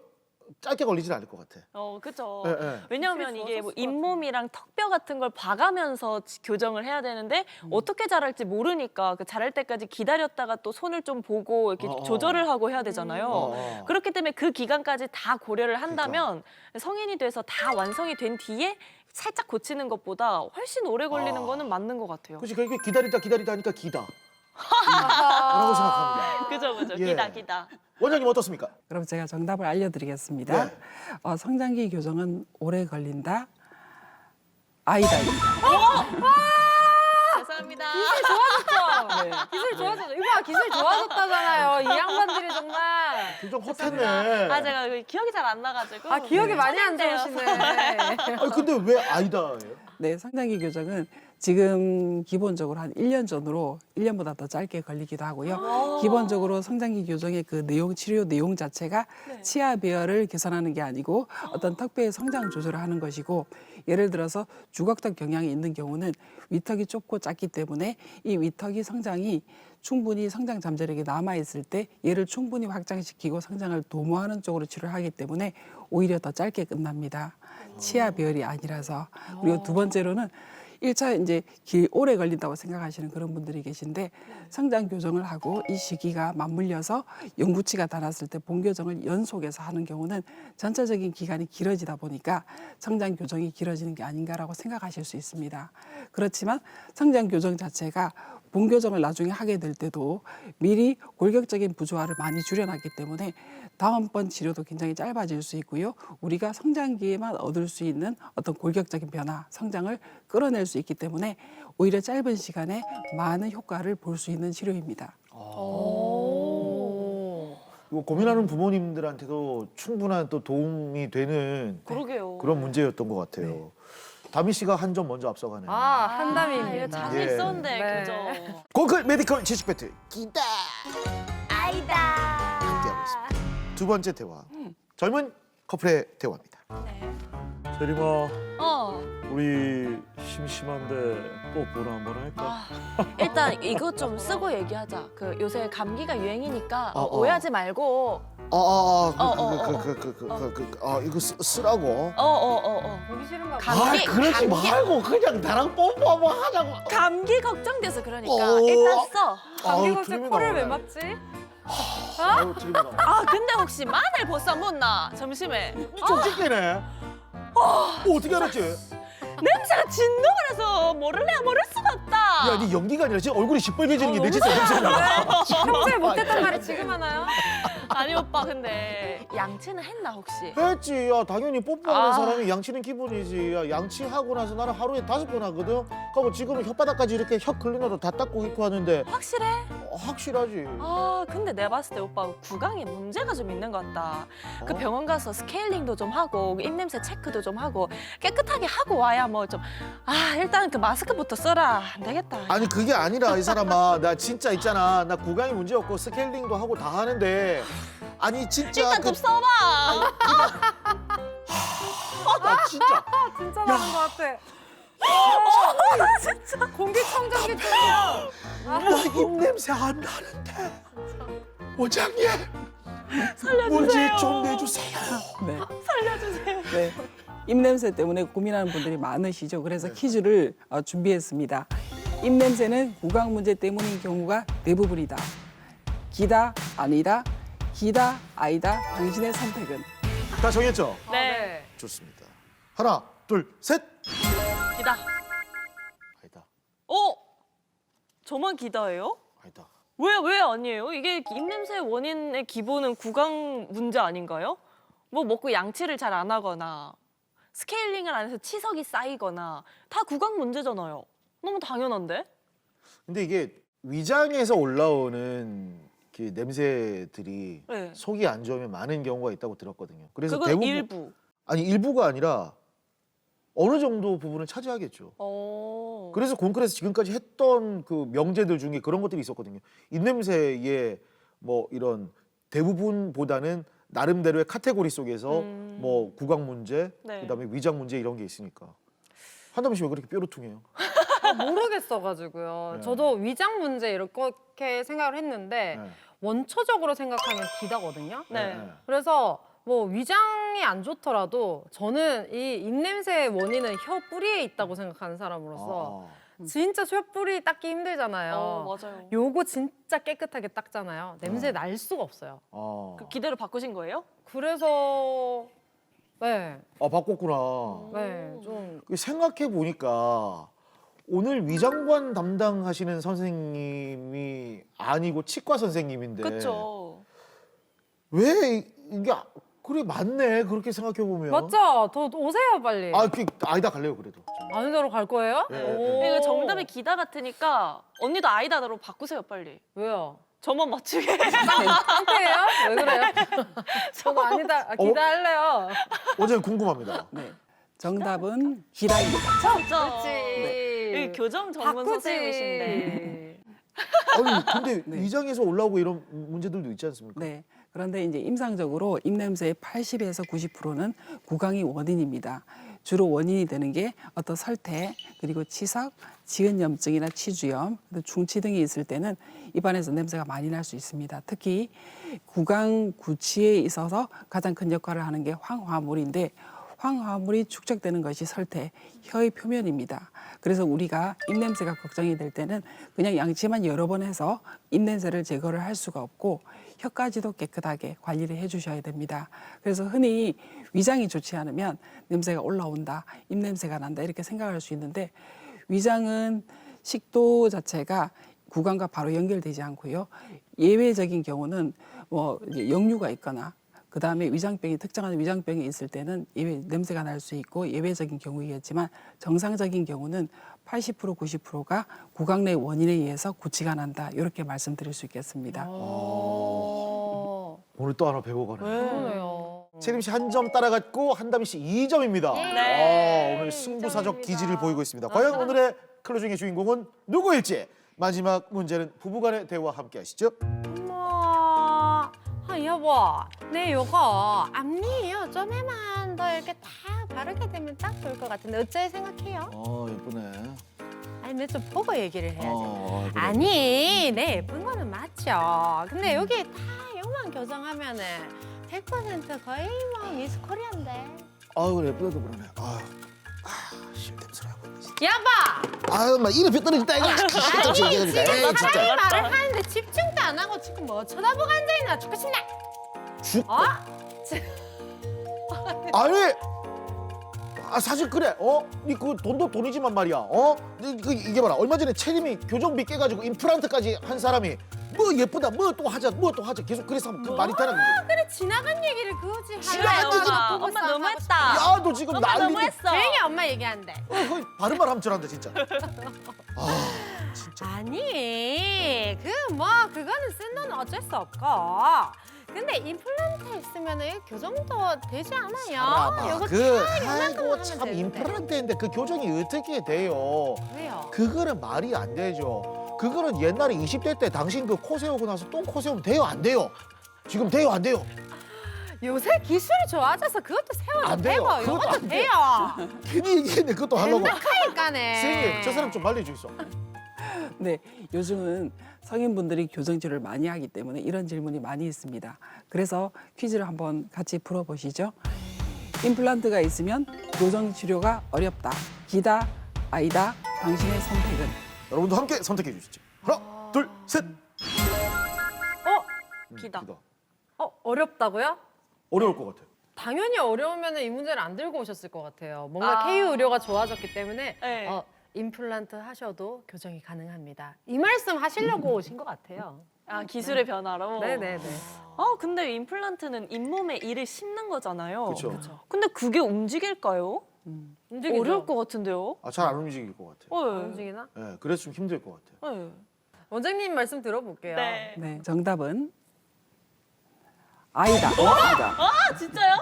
짧게 걸리진 않을 것 같아. 그죠. 네, 네. 왜냐하면 기술이 이게 뭐 좋아졌을 것 잇몸이랑 턱뼈 같은 걸 봐가면서 교정을 해야 되는데 어떻게 자랄지 모르니까 그 자랄 때까지 기다렸다가 또 손을 좀 보고 이렇게 조절을 하고 해야 되잖아요. 그렇기 때문에 그 기간까지 다 고려를 한다면 성인이 돼서 다 완성이 된 뒤에 살짝 고치는 것보다 훨씬 오래 걸리는 거는 맞는 것 같아요. 그렇지, 그게 기다리다 하니까 기다. 라고 생각합니다. 그죠. 예. 기다. 원장님 어떻습니까? 그럼 제가 정답을 알려드리겠습니다. 네. 성장기 교정은 오래 걸린다. 아이다입니다. 죄송합니다. 기술 좋아졌죠? 기술 좋아졌죠? 이거 봐, 기술 좋아졌다잖아요. 이 양반들이 정말. 교정 헛했네. 아 제가 기억이 잘 안 나가지고. 아, 기억이 많이 안 좋으시네. 아니, 근데 왜 아이다예요? 네, 성장기 교정은 지금 기본적으로 한 1년 전으로 1년보다 더 짧게 걸리기도 하고요. 기본적으로 성장기 교정의 그 내용, 치료 내용 자체가 치아 배열을 개선하는 게 아니고 어떤 턱뼈의 성장 조절을 하는 것이고 예를 들어서 주걱턱 경향이 있는 경우는 위턱이 좁고 작기 때문에 이 위턱이 성장이 충분히 성장 잠재력이 남아있을 때 얘를 충분히 확장시키고 성장을 도모하는 쪽으로 치료를 하기 때문에 오히려 더 짧게 끝납니다. 치아 배열이 아니라서. 그리고 두 번째로는 1차 이제 오래 걸린다고 생각하시는 그런 분들이 계신데 성장 교정을 하고 이 시기가 맞물려서 영구치가 닿았을 때 본 교정을 연속해서 하는 경우는 전체적인 기간이 길어지다 보니까 성장 교정이 길어지는 게 아닌가라고 생각하실 수 있습니다. 그렇지만 성장 교정 자체가 본 교정을 나중에 하게 될 때도 미리 골격적인 부조화를 많이 줄여놨기 때문에 다음번 치료도 굉장히 짧아질 수 있고요. 우리가 성장기에만 얻을 수 있는 어떤 골격적인 변화, 성장을 끌어낼 수 있기 때문에 오히려 짧은 시간에 많은 효과를 볼 수 있는 치료입니다. 이거 고민하는 부모님들한테도 충분한 또 도움이 되는 그러게요. 그런 문제였던 것 같아요. 다미 씨가 한 점 먼저 앞서가네요. 아, 이거 한담입니다. 자신 예. 있었는데 네. 교정. 고클 메디컬 지식 배틀 기다 아이다. 함께하고 있습니다. 두 번째 대화, 젊은 커플의 대화입니다. 세림아, 어. 우리 심심한데 뽀뽀를 한번 할까? 일단 이거 좀 쓰고 얘기하자. 그 요새 감기가 유행이니까 어. 오해하지 말고. 이거 쓰라고. 보기 싫은 거 감기. 그러지 감기. 말고 그냥 나랑 뽀뽀 하자고. 감기 걱정돼서 그러니까 어. 일단 써. 감기 걱정 드림이 코를 왜 나오네. 맞지? 아유, 드림이 나오네. 아 근데 혹시 마늘 보쌈 못나? 점심에 좀 찍게네. 어떻게 알았지? 냄새가 진동을 해서 모를래야 모를 수가 없다. 야, 네 연기가 아니라 지금 얼굴이 시뻘개지는 게 내 진짜 냄새나. 평소에 못했던 말이 지금 하나요? 아니 오빠 근데 양치는 했나 혹시? 했지. 야, 당연히 뽀뽀하는 아. 사람이 양치는 기본이지. 야, 양치하고 나서 나는 하루에 5번 하거든. 그리고 지금은 혓바닥까지 이렇게 혀 클리너도 다 닦고 있고 하는데 확실해? 확실하지. 아 근데 내가 봤을 때 오빠 구강에 문제가 좀 있는 것 같다. 그 병원 가서 스케일링도 좀 하고 입냄새 체크도 좀 하고 깨끗하게 하고 와야 뭐 좀 일단 그 마스크부터 써라. 안 되겠다. 아니 그게 아니라 이 사람아, 나 진짜 있잖아. 나 구강이 문제 없고 스케일링도 하고 다 하는데 아니 진짜 일단 좀 써봐. 나 진짜 진짜 나는 것 같아. 진짜. 공기청정기 쪽이야. 나 입냄새 안 나는데 원장님 살려주세요. 문제 좀 내주세요. 네. 살려주세요. 네. 입냄새 때문에 고민하는 분들이 많으시죠. 그래서 퀴즈를 준비했습니다. 입냄새는 구강 문제 때문인 경우가 대부분이다. 기다, 아니다. 기다, 아니다. 당신의 선택은? 다 정했죠? 네. 좋습니다. 하나, 둘, 셋. 기다. 아니다, 오. 저만 기다예요? 아니다. 왜 아니에요? 이게 입냄새의 원인의 기본은 구강 문제 아닌가요? 뭐 먹고 양치를 잘 안 하거나 스케일링을 안 해서 치석이 쌓이거나 다 구강 문제잖아요. 너무 당연한데? 근데 이게 위장에서 올라오는 그 냄새들이 네. 속이 안 좋으면 많은 경우가 있다고 들었거든요. 그래서 그건 대부분 일부. 아니 일부가 아니라 어느 정도 부분은 차지하겠죠. 그래서 콘크레에서 지금까지 했던 그 명제들 중에 그런 것들이 있었거든요. 입냄새의 뭐 이런 대부분보다는 나름대로의 카테고리 속에서 뭐 구강 문제, 네. 그다음에 위장 문제 이런 게 있으니까. 한담 씨 왜 그렇게 뾰루퉁해요? 모르겠어가지고요. 네. 저도 위장 문제 이렇게 생각을 했는데 네. 원초적으로 생각하면 기다거든요. 네. 그래서 뭐 위장이 안 좋더라도 저는 이 입냄새의 원인은 혀 뿌리에 있다고 생각하는 사람으로서 진짜 혀 뿌리 닦기 힘들잖아요. 맞아요. 요거 진짜 깨끗하게 닦잖아요. 냄새 날 수가 없어요. 그 기대를 바꾸신 거예요? 그래서 네, 바꿨구나. 네, 좀 생각해 보니까 오늘 위장관 담당하시는 선생님이 아니고 치과 선생님인데 그렇죠. 왜 이게 그래 맞네 그렇게 생각해 보면 맞죠? 더 오세요 빨리. 아이다 갈래요 그래도. 아는 대로 갈 거예요? 네, 오. 이거 정답이 기다 같으니까 언니도 아이다로 바꾸세요 빨리. 왜요? 저만 맞추게. 깡패예요? 왜 그래요? 저거 아니다. 기다 할래요. 어제 궁금합니다. 네. 정답은 기다입니다. 진짜. 그렇지. 이 교정 전문 선생님이신데. 아니 근데 네. 위장에서 올라오고 이런 문제들도 있지 않습니까? 네. 그런데 이제 임상적으로 입냄새의 80에서 90%는 구강이 원인입니다. 주로 원인이 되는 게 어떤 설태, 그리고 치석, 지은염증이나 치주염, 중치 등이 있을 때는 입안에서 냄새가 많이 날 수 있습니다. 특히 구강 구취에 있어서 가장 큰 역할을 하는 게 황화물인데 황화물이 축적되는 것이 설태, 혀의 표면입니다. 그래서 우리가 입냄새가 걱정이 될 때는 그냥 양치만 여러 번 해서 입냄새를 제거를 할 수가 없고 혀까지도 깨끗하게 관리를 해주셔야 됩니다. 그래서 흔히 위장이 좋지 않으면 냄새가 올라온다, 입냄새가 난다 이렇게 생각할 수 있는데 위장은 식도 자체가 구강과 바로 연결되지 않고요. 예외적인 경우는 뭐 이제 역류가 있거나 그 다음에 위장병이 특정한 위장병이 있을 때는 냄새가 날 수 있고 예외적인 경우이겠지만 정상적인 경우는 80% 90%가 구강 내 원인에 의해서 구취가 난다 이렇게 말씀드릴 수 있겠습니다. 오늘 또 하나 배워가네. 그러네요. 채림 씨 한 점 따라갔고 한담 씨 2점입니다. 네. 오늘 승부사적 기질을 보이고 있습니다. 과연 오늘의 클로징의 주인공은 누구일지 마지막 문제는 부부간의 대화와 함께 하시죠. 어머, 여보, 내 요거 앞니요 점에만 더 이렇게 딱 바르게 되면 딱 좋을 것 같은데 어째 생각해요? 예쁘네. 아니, 내 좀 보고 얘기를 해야지. 그래. 아니, 내 예쁜 거는 맞죠. 근데 여기 다 요만 교정하면은 100% 거의 뭐 미스 코리아인데. 아유 예쁘다도 그러네. 실 냄새나고 있네. 진짜. 여보! 아유 막 이름이 떨어진다 이거. 아니, 진짜. 지금 빨리 말을 하는데 집중도 안 하고 지금 뭐 쳐다보고 앉아있나 죽겠습니다. 아니 사실 그래 그 돈도 돈이지만 말이야 이게 봐라 얼마 전에 채림이 교정비 깨가지고 임플란트까지 한 사람이 뭐 예쁘다 뭐 또 하자 계속 그래서 그 말이 되나 그게. 그래 지나간 얘기를 그거지. 지나간 얘기를 엄마 너무했다. 야 너 지금 엄마 난리 너무했어. 조용히 엄마 얘기한대. 바른 말 함철한다 진짜. 진짜. 아니 그거는 쓴 돈은 어쩔 수 없고 근데 임플란트 있으면 교정도 되지 않아요? 요거 아이고 참 되는데. 임플란트인데 그 교정이 어떻게 돼요? 왜요? 그거는 말이 안 되죠. 그거는 옛날에 20대 때 당신 그 코 세우고 나서 똥 코 세우면 돼요 안 돼요? 지금 돼요 안 돼요? 요새 기술이 좋아져서 그것도 세워도 안 돼요. 되고 그것도 이것도 안 돼요. 돼요. 괜히 얘기했는데 그것도 하려고. 된다카니까네. 선생님 저 사람 좀 말려주이소. 네, 요즘은 성인분들이 교정치료를 많이 하기 때문에 이런 질문이 많이 있습니다. 그래서 퀴즈를 한번 같이 풀어보시죠. 임플란트가 있으면 교정치료가 어렵다. 기다, 아이다, 당신의 선택은? 여러분도 함께 선택해 주시죠. 하나, 둘, 셋. 기다. 어렵다고요? 어려울 것 같아요. 당연히 어려우면 이 문제를 안 들고 오셨을 것 같아요. 뭔가 KU 의료가 좋아졌기 때문에 네. 임플란트 하셔도 교정이 가능합니다. 이 말씀 하시려고 오신 것 같아요. 아, 기술의 변화로? 네네네. 근데 임플란트는 잇몸에 이를 심는 거잖아요. 그렇죠. 근데 그게 움직일까요? 움직이죠? 어려울 것 같은데요? 잘 안 움직일 것 같아요. 네. 움직이나? 네, 그래서 좀 힘들 것 같아요. 네. 원장님 말씀 들어볼게요. 네. 네, 정답은 아이다. 아이다. 아, 진짜요?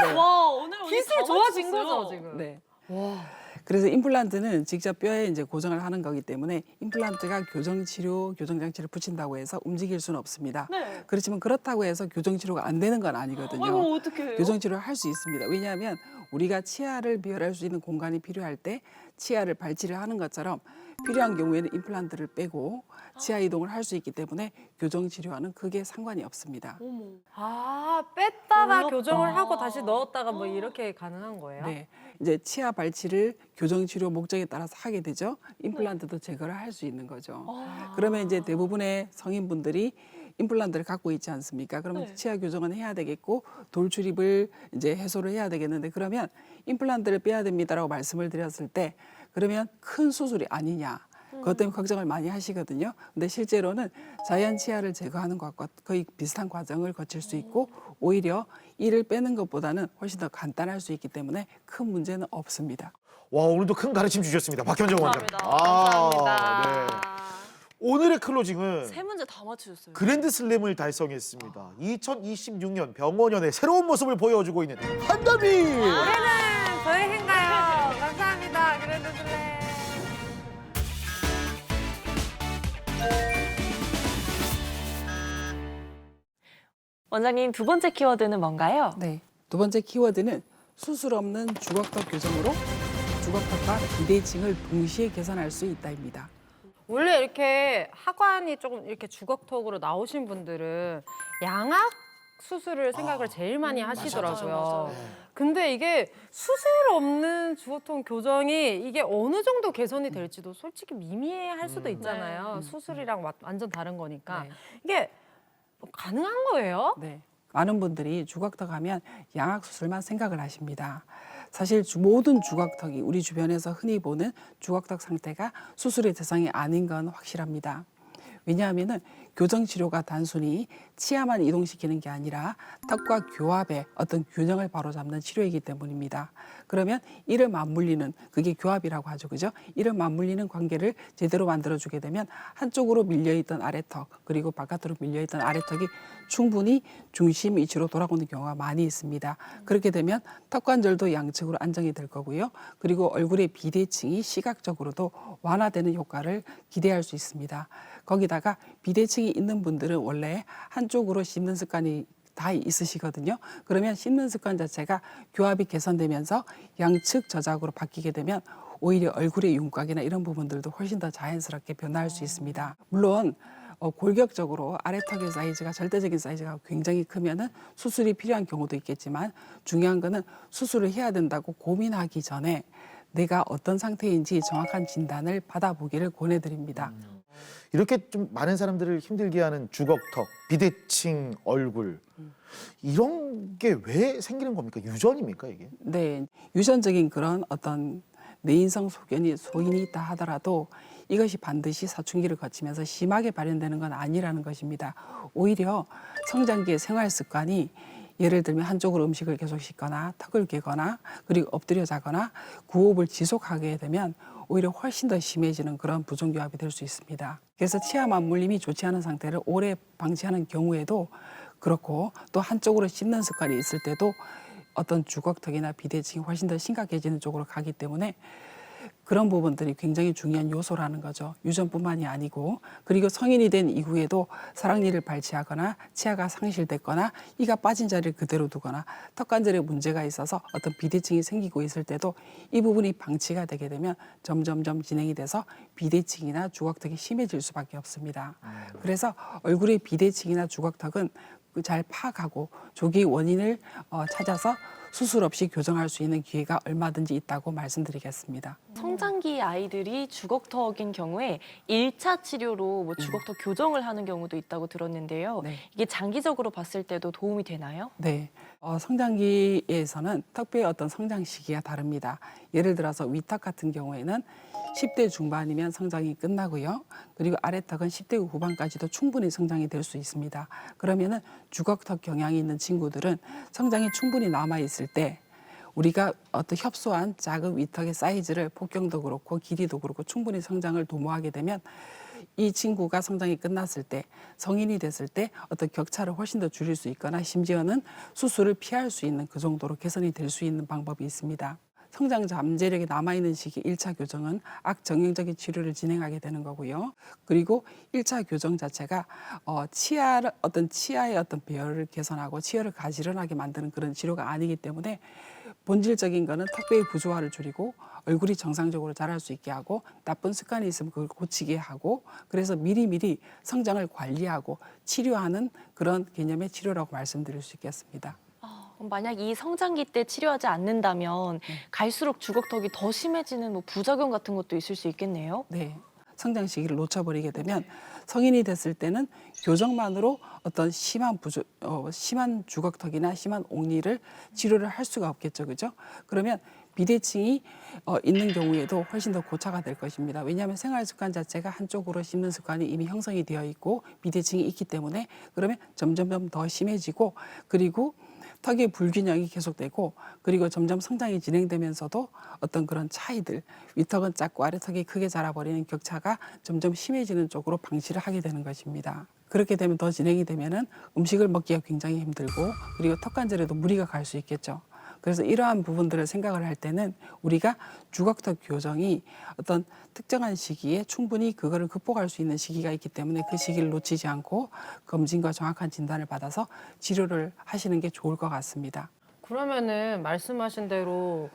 네. 와, 오늘 기술 다 좋아진 맞췄어요. 거죠, 지금? 네. 와. 그래서 임플란트는 직접 뼈에 이제 고정을 하는 거기 때문에 임플란트가 교정 치료, 교정 장치를 붙인다고 해서 움직일 수는 없습니다. 네. 그렇지만 그렇다고 해서 교정 치료가 안 되는 건 아니거든요. 아이고, 어떻게 해요? 교정 치료를 할 수 있습니다. 왜냐하면 우리가 치아를 미혈할 수 있는 공간이 필요할 때 치아를 발치를 하는 것처럼 필요한 경우에는 임플란트를 빼고 치아 이동을 할 수 있기 때문에 교정 치료와는 크게 상관이 없습니다. 어머. 아, 뺐다가 몰랐다. 교정을 하고 다시 넣었다가 뭐 이렇게 가능한 거예요? 네, 이제 치아 발치를 교정 치료 목적에 따라서 하게 되죠. 임플란트도 제거를 할 수 있는 거죠. 그러면 이제 대부분의 성인분들이 임플란트를 갖고 있지 않습니까? 그러면 네. 치아 교정은 해야 되겠고 돌출입을 이제 해소를 해야 되겠는데 그러면 임플란트를 빼야 됩니다라고 말씀을 드렸을 때 그러면 큰 수술이 아니냐? 그것 때문에 걱정을 많이 하시거든요. 근데 실제로는 자연 치아를 제거하는 것과 거의 비슷한 과정을 거칠 수 있고 오히려 이를 빼는 것보다는 훨씬 더 간단할 수 있기 때문에 큰 문제는 없습니다. 와, 오늘도 큰 가르침 주셨습니다. 박현정 원장. 감사합니다. 네. 오늘의 클로징은 세 문제 다 맞추셨어요. 그랜드슬램을 달성했습니다. 2026년 병원연의 새로운 모습을 보여주고 있는 한다미. 올해는 저의 해인가요? 감사합니다. 그랜드슬램. 원장님, 두 번째 키워드는 뭔가요? 네. 두 번째 키워드는 수술 없는 주걱턱 교정으로 주걱턱과 비대칭을 동시에 개선할 수 있다입니다. 원래 이렇게 하관이 조금 이렇게 주걱턱으로 나오신 분들은 양악 수술을 생각을 제일 많이 하시더라고요. 맞아요. 근데 이게 수술 없는 주걱턱 교정이 이게 어느 정도 개선이 될지도 솔직히 미미할 수도 있잖아요. 수술이랑 완전 다른 거니까. 네. 이게 가능한 거예요? 네. 많은 분들이 주걱턱 하면 양악 수술만 생각을 하십니다. 사실 모든 주걱턱이 우리 주변에서 흔히 보는 주걱턱 상태가 수술의 대상이 아닌 건 확실합니다. 왜냐하면은 교정 치료가 단순히 치아만 이동시키는 게 아니라 턱과 교합의 어떤 균형을 바로잡는 치료이기 때문입니다. 그러면 이를 맞물리는 그게 교합이라고 하죠, 그죠? 이를 맞물리는 관계를 제대로 만들어주게 되면 한쪽으로 밀려있던 아래턱 그리고 바깥으로 밀려있던 아래턱이 충분히 중심 위치로 돌아오는 경우가 많이 있습니다. 그렇게 되면 턱 관절도 양측으로 안정이 될 거고요. 그리고 얼굴의 비대칭이 시각적으로도 완화되는 효과를 기대할 수 있습니다. 거기다가 비대칭이 있는 분들은 원래 한쪽으로 씹는 습관이 다 있으시거든요. 그러면 씹는 습관 자체가 교합이 개선되면서 양측 저작으로 바뀌게 되면 오히려 얼굴의 윤곽이나 이런 부분들도 훨씬 더 자연스럽게 변화할 수 있습니다. 물론 골격적으로 아래턱의 사이즈가 절대적인 사이즈가 굉장히 크면은 수술이 필요한 경우도 있겠지만 중요한 거는 수술을 해야 된다고 고민하기 전에 내가 어떤 상태인지 정확한 진단을 받아보기를 권해드립니다. 이렇게 좀 많은 사람들을 힘들게 하는 주걱턱, 비대칭 얼굴 이런 게 왜 생기는 겁니까? 유전입니까 이게? 네, 유전적인 그런 어떤 내인성 소인이 있다 하더라도 이것이 반드시 사춘기를 거치면서 심하게 발현되는 건 아니라는 것입니다. 오히려 성장기의 생활 습관이 예를 들면 한쪽으로 음식을 계속 씹거나 턱을 괴거나 그리고 엎드려 자거나 구호흡을 지속하게 되면 오히려 훨씬 더 심해지는 그런 부종교합이 될 수 있습니다. 그래서 치아 맞물림이 좋지 않은 상태를 오래 방치하는 경우에도 그렇고 또 한쪽으로 씹는 습관이 있을 때도 어떤 주걱턱이나 비대칭이 훨씬 더 심각해지는 쪽으로 가기 때문에 그런 부분들이 굉장히 중요한 요소라는 거죠. 유전뿐만이 아니고 그리고 성인이 된 이후에도 사랑니를 발치하거나 치아가 상실됐거나 이가 빠진 자리를 그대로 두거나 턱관절에 문제가 있어서 어떤 비대칭이 생기고 있을 때도 이 부분이 방치가 되게 되면 점점점 진행이 돼서 비대칭이나 주걱턱이 심해질 수밖에 없습니다. 그래서 얼굴의 비대칭이나 주걱턱은 잘 파악하고 조기 원인을 찾아서 수술 없이 교정할 수 있는 기회가 얼마든지 있다고 말씀드리겠습니다. 성장기 아이들이 주걱턱인 경우에 1차 치료로 뭐 주걱턱 교정을 하는 경우도 있다고 들었는데요. 네. 이게 장기적으로 봤을 때도 도움이 되나요? 네. 성장기에서는 턱뼈의 어떤 성장 시기가 다릅니다. 예를 들어서 위턱 같은 경우에는 10대 중반이면 성장이 끝나고요. 그리고 아래턱은 10대 후반까지도 충분히 성장이 될 수 있습니다. 그러면은 주걱턱 경향이 있는 친구들은 성장이 충분히 남아 있을 때 우리가 어떤 협소한 작은 위턱의 사이즈를 폭경도 그렇고 길이도 그렇고 충분히 성장을 도모하게 되면 이 친구가 성장이 끝났을 때 성인이 됐을 때 어떤 격차를 훨씬 더 줄일 수 있거나 심지어는 수술을 피할 수 있는 그 정도로 개선이 될 수 있는 방법이 있습니다. 성장 잠재력이 남아있는 시기 1차 교정은 악정형적인 치료를 진행하게 되는 거고요. 그리고 1차 교정 자체가 치아의 어떤 배열을 개선하고 치열을 가지런하게 만드는 그런 치료가 아니기 때문에 본질적인 거는 턱뼈의 부조화를 줄이고 얼굴이 정상적으로 자랄 수 있게 하고 나쁜 습관이 있으면 그걸 고치게 하고 그래서 미리미리 성장을 관리하고 치료하는 그런 개념의 치료라고 말씀드릴 수 있겠습니다. 그럼 만약 이 성장기 때 치료하지 않는다면 갈수록 주걱턱이 더 심해지는 뭐 부작용 같은 것도 있을 수 있겠네요. 네. 성장 시기를 놓쳐버리게 되면 성인이 됐을 때는 교정만으로 어떤 심한 주걱턱이나 심한 옥리를 치료를 할 수가 없겠죠. 그죠? 그러면 비대칭이 있는 경우에도 훨씬 더 고차가 될 것입니다. 왜냐하면 생활 습관 자체가 한쪽으로 씹는 습관이 이미 형성이 되어 있고 비대칭이 있기 때문에 그러면 점점 더 심해지고 그리고 턱의 불균형이 계속되고 그리고 점점 성장이 진행되면서도 어떤 그런 차이들 위턱은 작고 아래턱이 크게 자라버리는 격차가 점점 심해지는 쪽으로 방치를 하게 되는 것입니다. 그렇게 되면 더 진행이 되면은 음식을 먹기가 굉장히 힘들고 그리고 턱 관절에도 무리가 갈 수 있겠죠. 그래서 이러한 부분들을 생각을 할 때는 우리가 주걱턱 교정이 어떤 특정한 시기에 충분히 그거를 극복할 수 있는 시기가 있기 때문에 그 시기를 놓치지 않고 검진과 정확한 진단을 받아서 치료를 하시는 게 좋을 것 같습니다. 그러면은 말씀하신 대로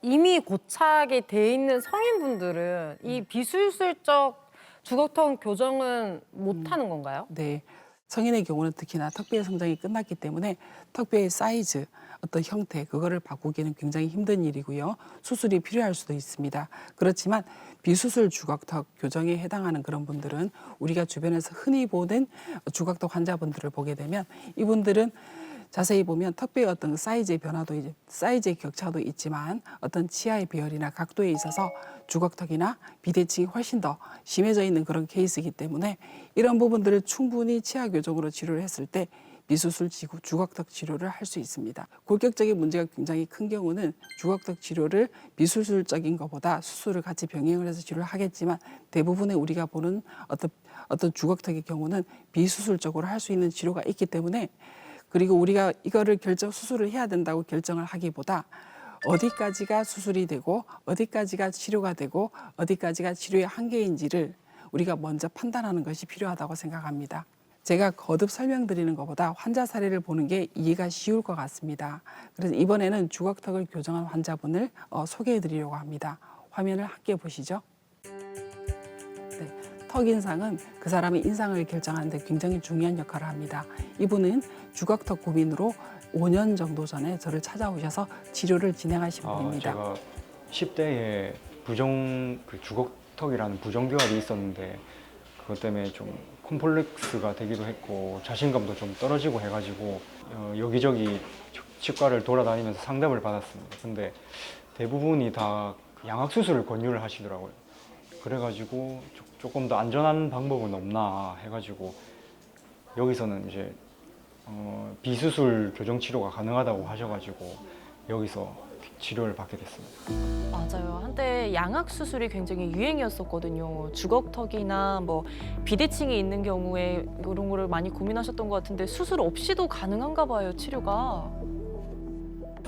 이미 고착이 돼 있는 성인분들은 이 비수술적 주걱턱 교정은 못 하는 건가요? 네. 성인의 경우는 특히나 턱뼈의 성장이 끝났기 때문에 턱뼈의 사이즈, 어떤 형태, 그거를 바꾸기는 굉장히 힘든 일이고요. 수술이 필요할 수도 있습니다. 그렇지만 비수술 주걱턱 교정에 해당하는 그런 분들은 우리가 주변에서 흔히 보는 주걱턱 환자분들을 보게 되면 이분들은 자세히 보면 턱뼈의 어떤 사이즈의 변화도 사이즈의 격차도 있지만 어떤 치아의 배열이나 각도에 있어서 주걱턱이나 비대칭이 훨씬 더 심해져 있는 그런 케이스이기 때문에 이런 부분들을 충분히 치아 교정으로 치료를 했을 때 비수술 주걱턱 치료를 할 수 있습니다. 골격적인 문제가 굉장히 큰 경우는 주걱턱 치료를 비수술적인 것보다 수술을 같이 병행을 해서 치료를 하겠지만 대부분의 우리가 보는 어떤 주걱턱의 경우는 비수술적으로 할 수 있는 치료가 있기 때문에 그리고 우리가 이거를 수술을 해야 된다고 결정을 하기보다 어디까지가 수술이 되고 어디까지가 치료가 되고 어디까지가 치료의 한계인지를 우리가 먼저 판단하는 것이 필요하다고 생각합니다. 제가 거듭 설명드리는 것보다 환자 사례를 보는 게 이해가 쉬울 것 같습니다. 그래서 이번에는 주걱턱을 교정한 환자분을 소개해 드리려고 합니다. 화면을 함께 보시죠. 네, 턱 인상은 그 사람의 인상을 결정하는 데 굉장히 중요한 역할을 합니다. 이분은 주걱턱 고민으로 5년 정도 전에 저를 찾아오셔서 치료를 진행하신 분입니다. 제가 10대에 주걱턱이라는 부정교합이 있었는데 그것 때문에 좀 콤플렉스가 되기도 했고 자신감도 좀 떨어지고 해가지고 여기저기 치과를 돌아다니면서 상담을 받았습니다. 근데 대부분이 다 양악수술을 권유를 하시더라고요. 그래가지고 조금 더 안전한 방법은 없나 해가지고 여기서는 이제 비수술 교정 치료가 가능하다고 하셔가지고 여기서 치료를 받게 됐습니다. 맞아요. 한때 양악 수술이 굉장히 유행이었었거든요. 주걱턱이나 뭐 비대칭이 있는 경우에 이런 거를 많이 고민하셨던 것 같은데 수술 없이도 가능한가 봐요, 치료가.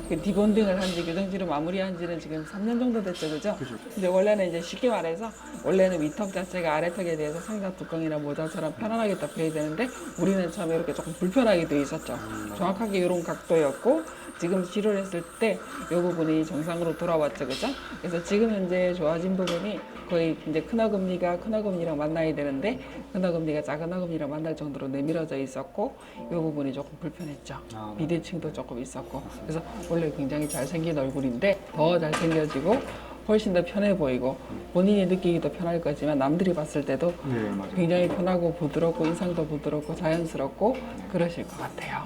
디본딩을 한 지 교정치료 마무리한 지는 지금 3년 정도 됐죠, 그죠? 근데 원래는 이제 쉽게 말해서 원래는 위턱 자체가 아래턱에 대해서 상자 뚜껑이나 모자처럼 편안하게 덮여야 되는데 우리는 처음에 이렇게 조금 불편하게 돼 있었죠. 정확하게 이런 각도였고 지금 치료를 했을 때 이 부분이 정상으로 돌아왔죠, 그죠? 그래서 지금 현재 좋아진 부분이 거의 이제 큰어금니가 큰어금니랑 만나야 되는데 큰어금니가 작은어금니랑 만날 정도로 내밀어져 있었고 이 부분이 조금 불편했죠. 아, 비대칭도 조금 있었고 그래서 원래 굉장히 잘생긴 얼굴인데 더 잘생겨지고 훨씬 더 편해 보이고 본인이 느끼기도 편할 거지만 남들이 봤을 때도 네, 맞아요. 굉장히 편하고 부드럽고 인상도 부드럽고 자연스럽고 그러실 것 같아요.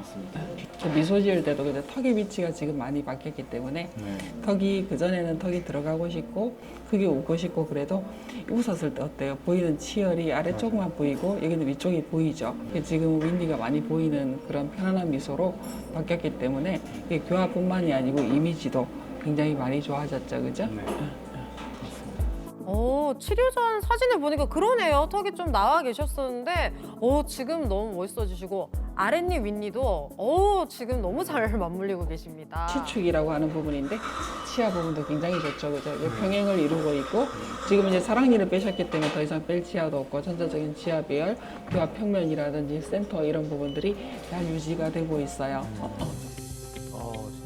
저 미소 지을 때도 근데 턱의 위치가 지금 많이 바뀌었기 때문에 네. 턱이 그전에는 턱이 들어가고 싶고 크게 웃고 싶고 그래도 웃었을 때 어때요? 보이는 치열이 아래쪽만 보이고 여기는 위쪽이 보이죠. 지금 윈디가 많이 보이는 그런 편안한 미소로 바뀌었기 때문에 이게 교합뿐만이 아니고 이미지도 굉장히 많이 좋아졌죠, 그죠? 네. 치료 전 사진을 보니까 그러네요. 턱이 좀 나와 계셨었는데 지금 너무 멋있어지시고 아랫니 윗니도 지금 너무 잘 맞물리고 계십니다. 치축이라고 하는 부분인데 치아 부분도 굉장히 좋죠, 그죠? 이 평행을 이루고 있고 지금 이제 사랑니를 빼셨기 때문에 더 이상 뺄 치아도 없고 전체적인 치아 배열, 교합 평면이라든지 센터 이런 부분들이 잘 유지가 되고 있어요.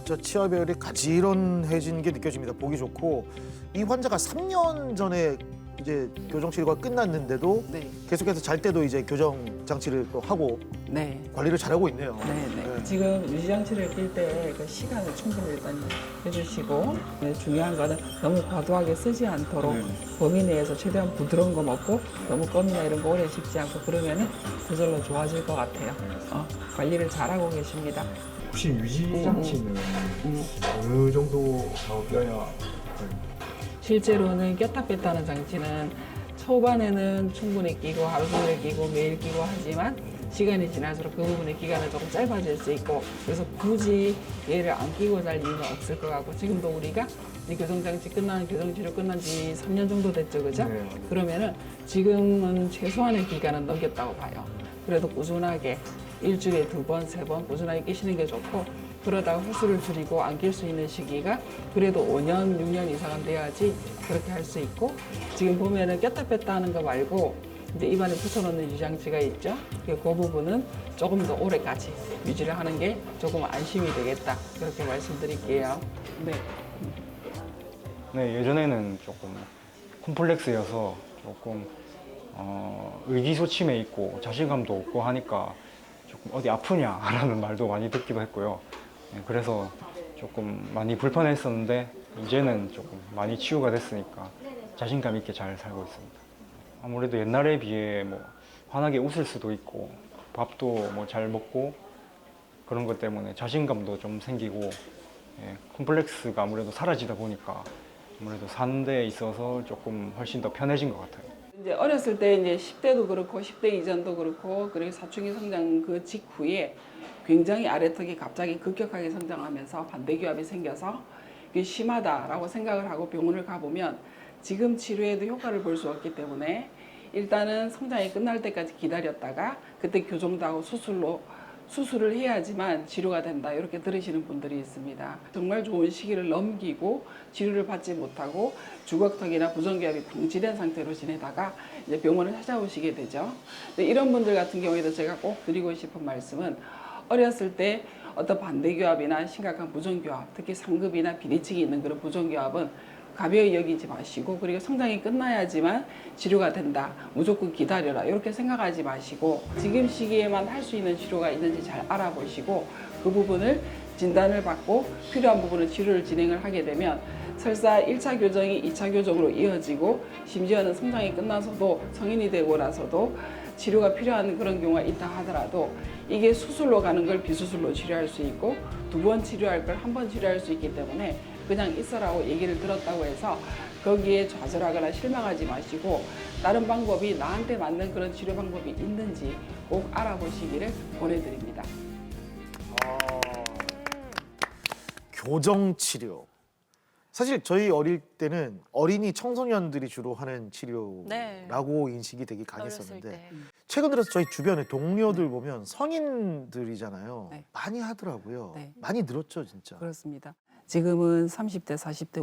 진짜 치아 배열이 가지런해진 게 느껴집니다. 보기 좋고 이 환자가 3년 전에 이제 교정 치료가 끝났는데도 네, 계속해서 잘 때도 이제 교정 장치를 또 하고 네. 관리를 잘하고 있네요. 네. 지금 유지장치를 낄 때 그 시간을 충분히 일단 해주시고 중요한 거는 너무 과도하게 쓰지 않도록 범위 내에서 최대한 부드러운 거 먹고 너무 껌이나 이런 거 오래 씹지 않고 그러면은 저절로 좋아질 것 같아요. 관리를 잘하고 계십니다. 혹시 유지 장치는 어느 정도 뼈야? 실제로는 꼈다 뺐다 하는 장치는 초반에는 충분히 끼고 하루 종일 끼고 매일 끼고 하지만 시간이 지날수록 그 부분의 기간은 조금 짧아질 수 있고 그래서 굳이 얘를 안 끼고 잘 이유가 없을 것 같고 지금도 우리가 이 교정장치 교정치료 끝난 지 3년 정도 됐죠, 그죠? 네. 그러면은 지금은 최소한의 기간은 넘겼다고 봐요. 그래도 꾸준하게 일주일에 2번, 3번 꾸준하게 끼시는 게 좋고 그러다가 횟수를 줄이고 안 낄 수 있는 시기가 그래도 5년, 6년 이상은 돼야지 그렇게 할 수 있고 지금 보면은 꼈다 뺐다 하는 거 말고 이제 입안에 붙여놓는 유장치가 있죠. 그 부분은 조금 더 오래까지 유지를 하는 게 조금 안심이 되겠다. 그렇게 말씀드릴게요. 네. 네, 예전에는 조금 콤플렉스여서 조금 의기소침해 있고 자신감도 없고 하니까 조금 어디 아프냐라는 말도 많이 듣기도 했고요. 네, 그래서 조금 많이 불편했었는데 이제는 조금 많이 치유가 됐으니까 자신감 있게 잘 살고 있습니다. 아무래도 옛날에 비해 뭐 환하게 웃을 수도 있고 밥도 뭐 잘 먹고 그런 것 때문에 자신감도 좀 생기고 콤플렉스가 아무래도 사라지다 보니까 아무래도 사는 데 있어서 조금 훨씬 더 편해진 것 같아요. 이제 어렸을 때 이제 10대도 그렇고 10대 이전도 그렇고 그리고 사춘기 성장 그 직후에 굉장히 아래턱이 갑자기 급격하게 성장하면서 반대교합이 생겨서 이게 심하다라고 생각을 하고 병원을 가보면 지금 치료에도 효과를 볼 수 없기 때문에 일단은 성장이 끝날 때까지 기다렸다가 그때 교정도 하고 수술을 해야지만 치료가 된다 이렇게 들으시는 분들이 있습니다. 정말 좋은 시기를 넘기고 치료를 받지 못하고 주걱턱이나 부정교합이 방치된 상태로 지내다가 이제 병원을 찾아오시게 되죠. 근데 이런 분들 같은 경우에도 제가 꼭 드리고 싶은 말씀은 어렸을 때 어떤 반대교합이나 심각한 부정교합, 특히 상급이나 비대칭이 있는 그런 부정교합은 가벼이 여기지 마시고 그리고 성장이 끝나야지만 치료가 된다. 무조건 기다려라. 이렇게 생각하지 마시고 지금 시기에만 할 수 있는 치료가 있는지 잘 알아보시고 그 부분을 진단을 받고 필요한 부분을 치료를 진행을 하게 되면 설사 1차 교정이 2차 교정으로 이어지고 심지어는 성장이 끝나서도 성인이 되고 나서도 치료가 필요한 그런 경우가 있다 하더라도 이게 수술로 가는 걸 비수술로 치료할 수 있고 2번 치료할 걸 1번 치료할 수 있기 때문에 그냥 있어라고 얘기를 들었다고 해서 거기에 좌절하거나 실망하지 마시고 다른 방법이 나한테 맞는 그런 치료 방법이 있는지 꼭 알아보시기를 권해드립니다. 교정 치료. 사실 저희 어릴 때는 어린이 청소년들이 주로 하는 치료라고 네. 인식이 되게 어렸을 강했었는데 때. 최근 들어서 저희 주변에 동료들 보면 성인들이잖아요. 네. 많이 하더라고요. 네. 많이 늘었죠, 진짜. 그렇습니다. 지금은 30대, 40대,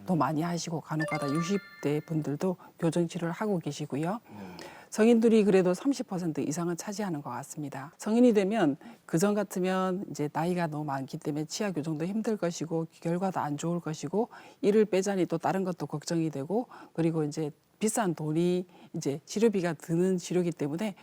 50대도 많이 하시고 간혹가다 60대 분들도 교정 치료를 하고 계시고요. 성인들이 그래도 30% 이상은 차지하는 것 같습니다. 성인이 되면 그전 같으면 이제 나이가 너무 많기 때문에 치아 교정도 힘들 것이고 결과도 안 좋을 것이고 이를 빼자니 또 다른 것도 걱정이 되고 그리고 이제 비싼 돈이 이제 치료비가 드는 치료이기 때문에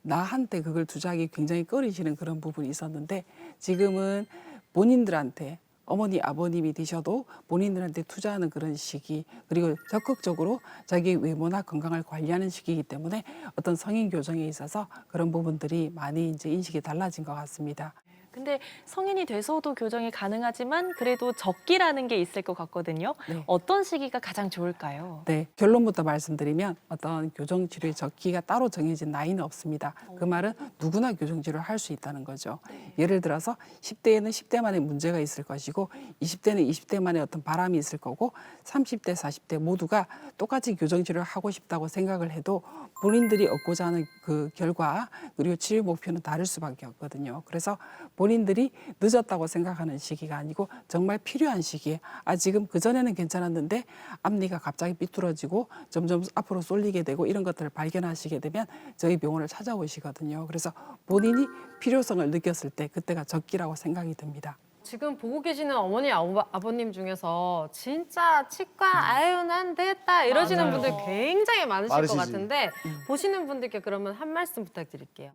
나한테 그걸 투자하기 굉장히 꺼리시는 그런 부분이 있었는데 지금은 본인들한테 어머니, 아버님이 되셔도 본인들한테 투자하는 그런 시기 그리고 적극적으로 자기 외모나 건강을 관리하는 시기이기 때문에 어떤 성인 교정에 있어서 그런 부분들이 많이 이제 인식이 달라진 것 같습니다. 근데 성인이 돼서도 교정이 가능하지만 그래도 적기라는 게 있을 것 같거든요. 네. 어떤 시기가 가장 좋을까요? 네, 결론부터 말씀드리면 어떤 교정 치료의 적기가 따로 정해진 나이는 없습니다. 그 말은 누구나 교정 치료를 할 수 있다는 거죠. 예를 들어서 10대에는 10대만의 문제가 있을 것이고 20대는 20대만의 어떤 바람이 있을 거고 30대, 40대 모두가 똑같이 교정 치료를 하고 싶다고 생각을 해도 본인들이 얻고자 하는 그 결과 그리고 치료 목표는 다를 수밖에 없거든요. 그래서 본인들이 늦었다고 생각하는 시기가 아니고 정말 필요한 시기에 지금 그전에는 괜찮았는데 앞니가 갑자기 삐뚤어지고 점점 앞으로 쏠리게 되고 이런 것들을 발견하시게 되면 저희 병원을 찾아오시거든요. 그래서 본인이 필요성을 느꼈을 때 그때가 적기라고 생각이 듭니다. 지금 보고 계시는 어머니, 아버님 중에서 진짜 치과 아유 난 됐다 이러시는 맞아요. 분들 굉장히 많으실 많으시지. 것 같은데 보시는 분들께 그러면 한 말씀 부탁드릴게요.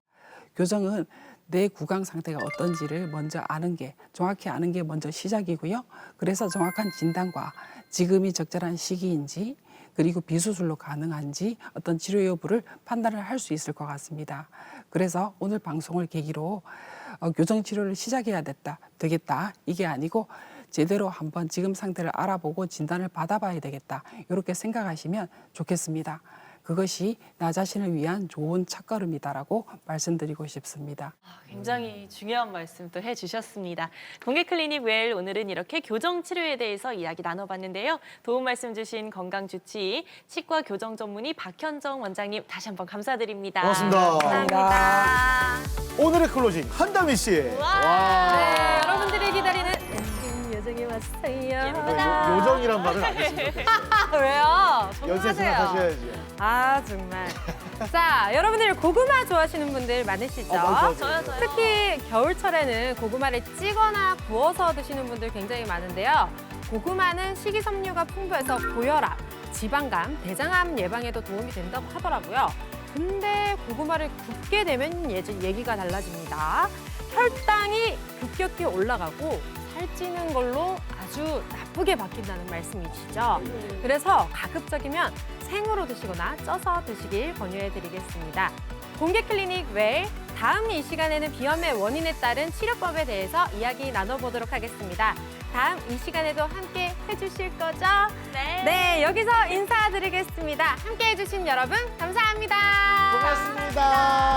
교정은 내 구강 상태가 어떤지를 먼저 아는 게 정확히 아는 게 먼저 시작이고요. 그래서 정확한 진단과 지금이 적절한 시기인지 그리고 비수술로 가능한지 어떤 치료 여부를 판단을 할 수 있을 것 같습니다. 그래서 오늘 방송을 계기로 교정 치료를 시작해야 되겠다 이게 아니고 제대로 한번 지금 상태를 알아보고 진단을 받아봐야 되겠다 이렇게 생각하시면 좋겠습니다. 그것이 나 자신을 위한 좋은 첫걸음이다라고 말씀드리고 싶습니다. 굉장히 중요한 말씀도 해주셨습니다. 공개클리닉 웰 오늘은 이렇게 교정 치료에 대해서 이야기 나눠봤는데요. 도움 말씀 주신 건강주치의 치과 교정 전문의 박현정 원장님 다시 한번 감사드립니다. 고맙습니다. 감사합니다. 오늘의 클로징 한다미 씨. 네, 여러분들이 기다리는 요정이 왔어요. 요정이란 말은 안 했으면 좋겠어요. 왜요? 연세 정하세요. 생각하셔야지. 아 정말. 자, 여러분들 고구마 좋아하시는 분들 많으시죠? 많죠. 저요. 특히 겨울철에는 고구마를 찌거나 구워서 드시는 분들 굉장히 많은데요. 고구마는 식이섬유가 풍부해서 고혈압, 지방감, 대장암 예방에도 도움이 된다고 하더라고요. 근데 고구마를 굽게 되면 얘기가 달라집니다. 혈당이 급격히 올라가고 살찌는 걸로 아주 나쁘게 바뀐다는 말씀이시죠. 그래서 가급적이면 생으로 드시거나 쪄서 드시길 권유해드리겠습니다. 공개클리닉 웰, 다음 이 시간에는 비염의 원인에 따른 치료법에 대해서 이야기 나눠보도록 하겠습니다. 다음 이 시간에도 함께 해주실 거죠? 네, 여기서 인사드리겠습니다. 함께 해주신 여러분 감사합니다. 고맙습니다.